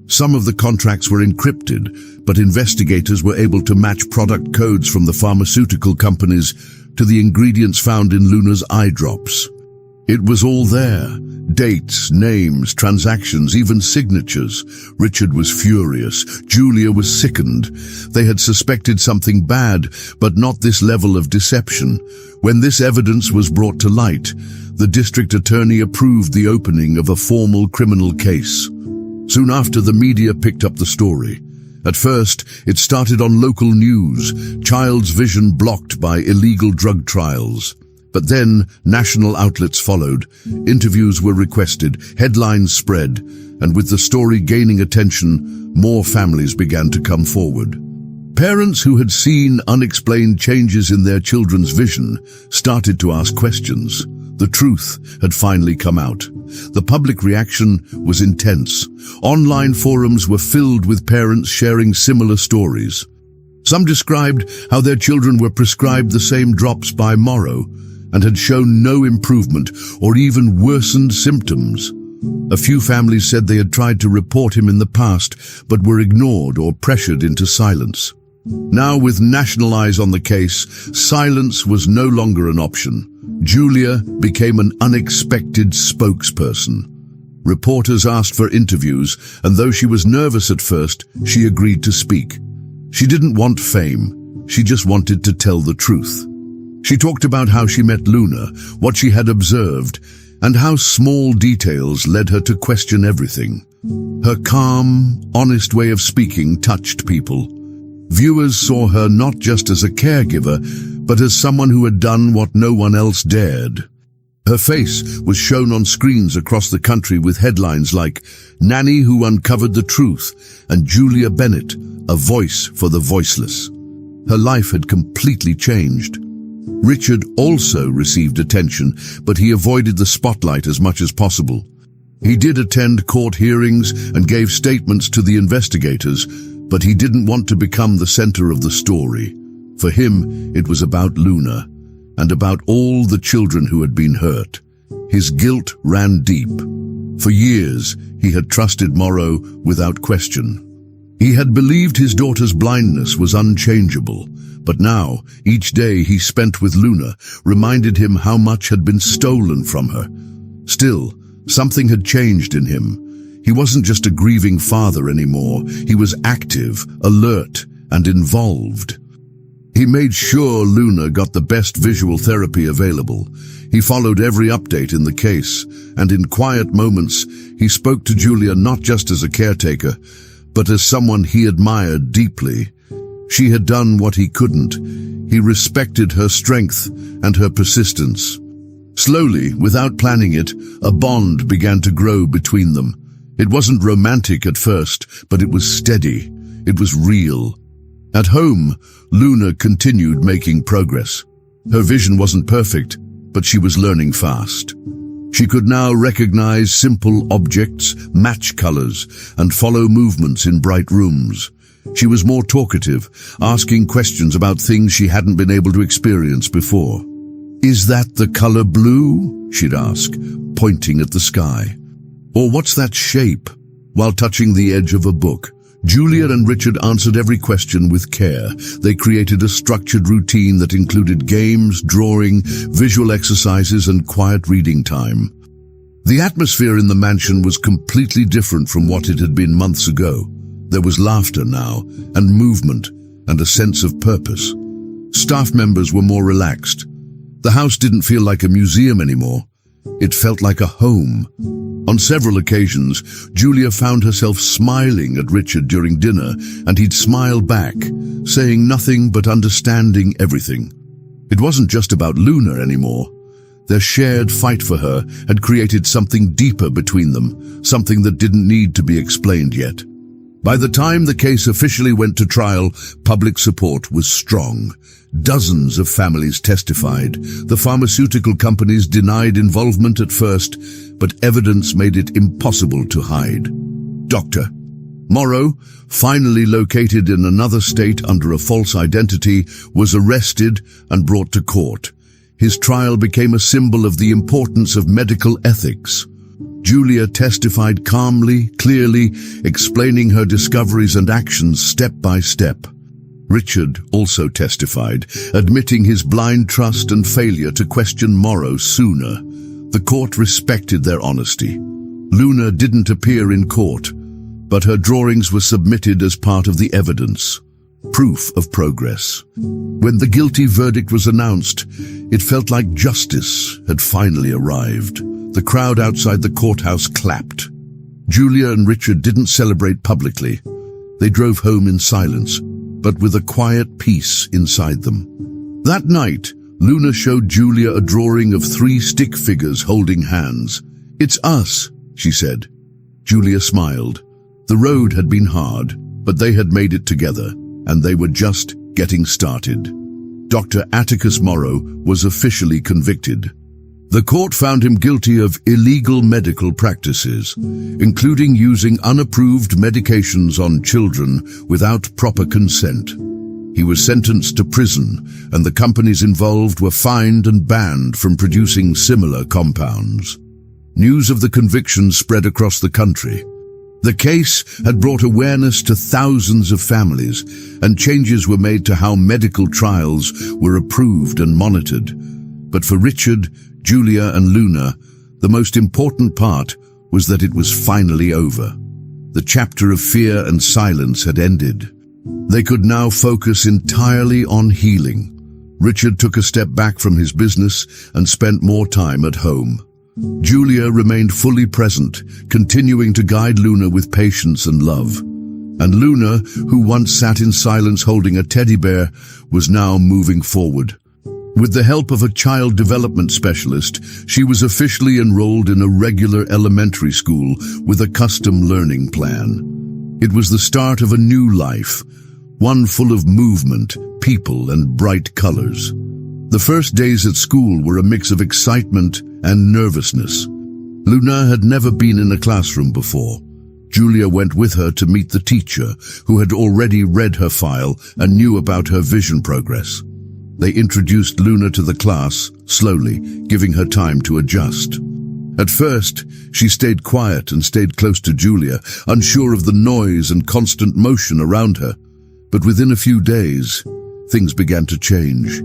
Some of the contracts were encrypted, but investigators were able to match product codes from the pharmaceutical companies to the ingredients found in Luna's eye drops. It was all there. Dates, names, transactions, even signatures. Richard was furious. Julia was sickened. They had suspected something bad, but not this level of deception. When this evidence was brought to light, the district attorney approved the opening of a formal criminal case. Soon after, the media picked up the story. At first, it started on local news, child's vision blocked by illegal drug trials. But then, national outlets followed. Interviews were requested, headlines spread, and with the story gaining attention, more families began to come forward. Parents who had seen unexplained changes in their children's vision started to ask questions. The truth had finally come out. The public reaction was intense. Online forums were filled with parents sharing similar stories. Some described how their children were prescribed the same drops by Morrow and had shown no improvement or even worsened symptoms. A few families said they had tried to report him in the past, but were ignored or pressured into silence. Now, with national eyes on the case, silence was no longer an option. Julia became an unexpected spokesperson. Reporters asked for interviews, and though she was nervous at first, she agreed to speak. She didn't want fame, she just wanted to tell the truth. She talked about how she met Luna, what she had observed, and how small details led her to question everything. Her calm, honest way of speaking touched people. Viewers saw her not just as a caregiver, but as someone who had done what no one else dared. Her face was shown on screens across the country with headlines like "Nanny Who Uncovered the Truth" and "Julia Bennett, a voice for the voiceless." Her life had completely changed. Richard also received attention, but he avoided the spotlight as much as possible. He did attend court hearings and gave statements to the investigators, but he didn't want to become the center of the story. For him, it was about Luna, and about all the children who had been hurt. His guilt ran deep. For years, he had trusted Morrow without question. He had believed his daughter's blindness was unchangeable, but now, each day he spent with Luna reminded him how much had been stolen from her. Still, something had changed in him. He wasn't just a grieving father anymore. He was active, alert, and involved. He made sure Luna got the best visual therapy available. He followed every update in the case, and in quiet moments, he spoke to Julia not just as a caretaker, but as someone he admired deeply. She had done what he couldn't. He respected her strength and her persistence. Slowly, without planning it, a bond began to grow between them. It wasn't romantic at first, but it was steady. It was real. At home, Luna continued making progress. Her vision wasn't perfect, but she was learning fast. She could now recognize simple objects, match colors, and follow movements in bright rooms. She was more talkative, asking questions about things she hadn't been able to experience before. "Is that the color blue?" she'd ask, pointing at the sky. "Or what's that shape?" While touching the edge of a book, Julia and Richard answered every question with care. They created a structured routine that included games, drawing, visual exercises, and quiet reading time. The atmosphere in the mansion was completely different from what it had been months ago. There was laughter now, and movement, and a sense of purpose. Staff members were more relaxed. The house didn't feel like a museum anymore. It felt like a home. On several occasions, Julia found herself smiling at Richard during dinner, and he'd smile back, saying nothing but understanding everything. It wasn't just about Luna anymore. Their shared fight for her had created something deeper between them, something that didn't need to be explained yet. By the time the case officially went to trial, public support was strong. Dozens of families testified. The pharmaceutical companies denied involvement at first, but evidence made it impossible to hide. Dr. Morrow, finally located in another state under a false identity, was arrested and brought to court. His trial became a symbol of the importance of medical ethics. Julia testified calmly, clearly, explaining her discoveries and actions step by step. Richard also testified, admitting his blind trust and failure to question Morrow sooner. The court respected their honesty. Luna didn't appear in court, but her drawings were submitted as part of the evidence. Proof of progress. When the guilty verdict was announced, it felt like justice had finally arrived. The crowd outside the courthouse clapped. Julia and Richard didn't celebrate publicly. They drove home in silence, but with a quiet peace inside them. That night, Luna showed Julia a drawing of 3 stick figures holding hands. "It's us," she said. Julia smiled. The road had been hard, but they had made it together, and they were just getting started. Dr. Atticus Morrow was officially convicted. The court found him guilty of illegal medical practices, including using unapproved medications on children without proper consent. He was sentenced to prison, and the companies involved were fined and banned from producing similar compounds. News of the conviction spread across the country. The case had brought awareness to thousands of families, and changes were made to how medical trials were approved and monitored. But for Richard, Julia, and Luna, the most important part was that it was finally over. The chapter of fear and silence had ended. They could now focus entirely on healing. Richard took a step back from his business and spent more time at home. Julia remained fully present, continuing to guide Luna with patience and love. And Luna, who once sat in silence holding a teddy bear, was now moving forward. With the help of a child development specialist, she was officially enrolled in a regular elementary school with a custom learning plan. It was the start of a new life, one full of movement, people, and bright colors. The first days at school were a mix of excitement and nervousness. Luna had never been in a classroom before. Julia went with her to meet the teacher, who had already read her file and knew about her vision progress. They introduced Luna to the class, slowly, giving her time to adjust. At first, she stayed quiet and stayed close to Julia, unsure of the noise and constant motion around her. But within a few days, things began to change.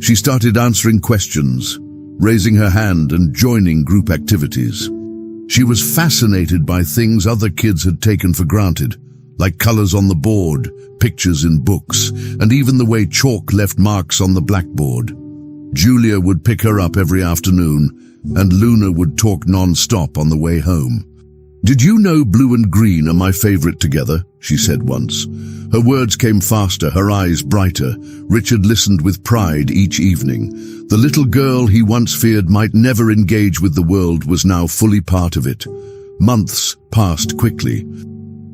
She started answering questions, raising her hand and joining group activities. She was fascinated by things other kids had taken for granted, like colors on the board, pictures in books, and even the way chalk left marks on the blackboard. Julia would pick her up every afternoon, and Luna would talk non-stop on the way home. "Did you know blue and green are my favorite together?" she said once. Her words came faster, her eyes brighter. Richard listened with pride each evening. The little girl he once feared might never engage with the world was now fully part of it. Months passed quickly.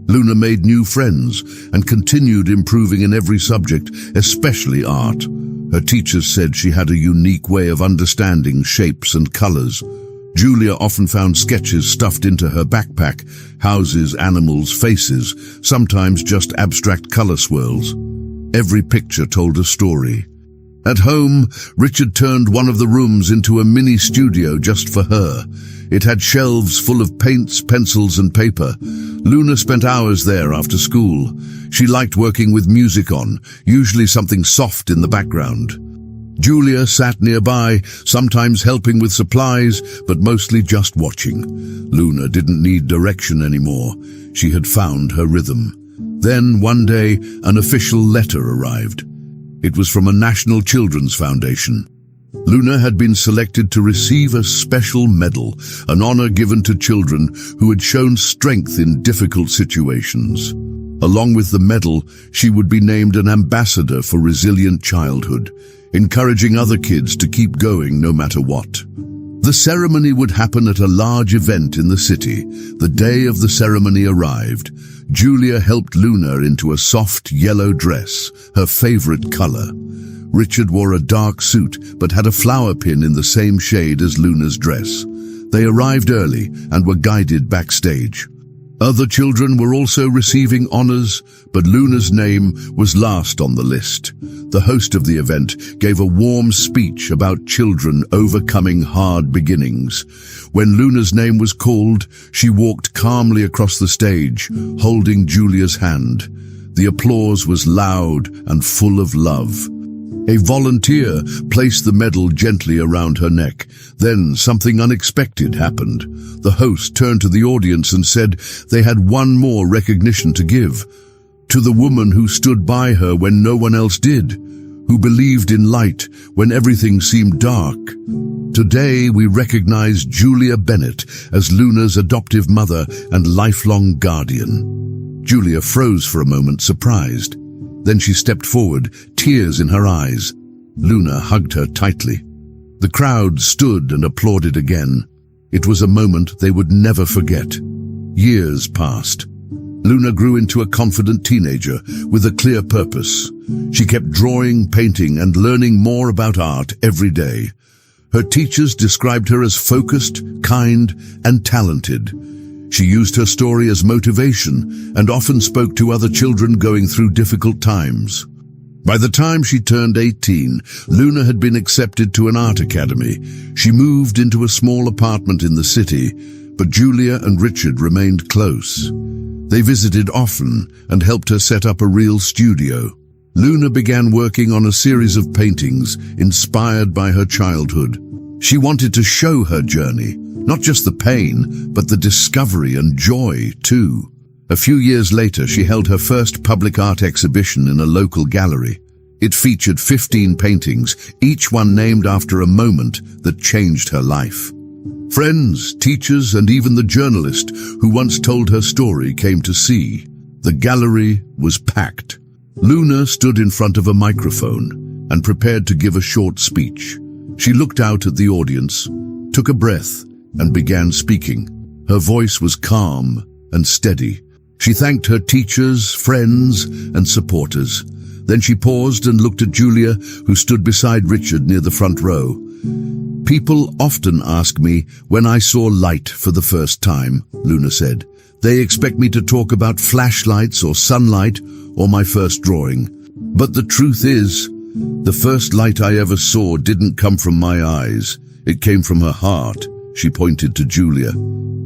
Luna made new friends and continued improving in every subject, especially art. Her teachers said she had a unique way of understanding shapes and colors. Julia often found sketches stuffed into her backpack, houses, animals, faces, sometimes just abstract color swirls. Every picture told a story. At home, Richard turned one of the rooms into a mini studio just for her. It had shelves full of paints, pencils, and paper. Luna spent hours there after school. She liked working with music on, usually something soft in the background. Julia sat nearby, sometimes helping with supplies, but mostly just watching. Luna didn't need direction anymore. She had found her rhythm. Then, one day, an official letter arrived. It was from a National Children's Foundation. Luna had been selected to receive a special medal, an honor given to children who had shown strength in difficult situations. Along with the medal, she would be named an ambassador for resilient childhood, encouraging other kids to keep going no matter what. The ceremony would happen at a large event in the city. The day of the ceremony arrived. Julia helped Luna into a soft yellow dress, her favorite color. Richard wore a dark suit but had a flower pin in the same shade as Luna's dress. They arrived early and were guided backstage. Other children were also receiving honors, but Luna's name was last on the list. The host of the event gave a warm speech about children overcoming hard beginnings. When Luna's name was called, she walked calmly across the stage, holding Julia's hand. The applause was loud and full of love. A volunteer placed the medal gently around her neck. Then something unexpected happened. The host turned to the audience and said they had one more recognition to give. To the woman who stood by her when no one else did, who believed in light when everything seemed dark. Today we recognize Julia Bennett as Luna's adoptive mother and lifelong guardian. Julia froze for a moment, surprised. Then she stepped forward, tears in her eyes. Luna hugged her tightly. The crowd stood and applauded again. It was a moment they would never forget. Years passed. Luna grew into a confident teenager with a clear purpose. She kept drawing, painting, and learning more about art every day. Her teachers described her as focused, kind, and talented. She used her story as motivation and often spoke to other children going through difficult times. By the time she turned 18, Luna had been accepted to an art academy. She moved into a small apartment in the city, but Julia and Richard remained close. They visited often and helped her set up a real studio. Luna began working on a series of paintings inspired by her childhood. She wanted to show her journey, not just the pain, but the discovery and joy too. A few years later, she held her first public art exhibition in a local gallery. It featured 15 paintings, each one named after a moment that changed her life. Friends, teachers, and even the journalist who once told her story came to see. The gallery was packed. Luna stood in front of a microphone and prepared to give a short speech. She looked out at the audience, took a breath, and began speaking. Her voice was calm and steady. She thanked her teachers, friends, and supporters. Then she paused and looked at Julia, who stood beside Richard near the front row. "People often ask me when I saw light for the first time," Luna said. "They expect me to talk about flashlights or sunlight or my first drawing. But the truth is, the first light I ever saw didn't come from my eyes. It came from her heart." She pointed to Julia.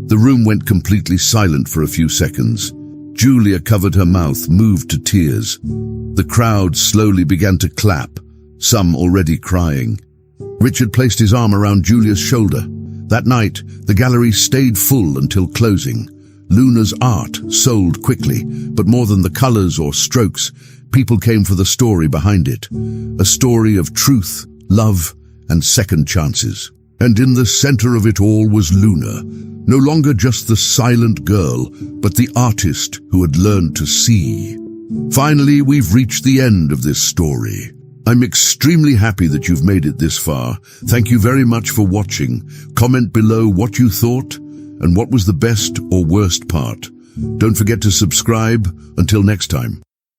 The room went completely silent for a few seconds. Julia covered her mouth, moved to tears. The crowd slowly began to clap, some already crying. Richard placed his arm around Julia's shoulder. That night, the gallery stayed full until closing. Luna's art sold quickly, but more than the colors or strokes, people came for the story behind it. A story of truth, love, and second chances. And in the center of it all was Luna, no longer just the silent girl, but the artist who had learned to see. Finally, we've reached the end of this story. I'm extremely happy that you've made it this far. Thank you very much for watching. Comment below what you thought and what was the best or worst part. Don't forget to subscribe. Until next time.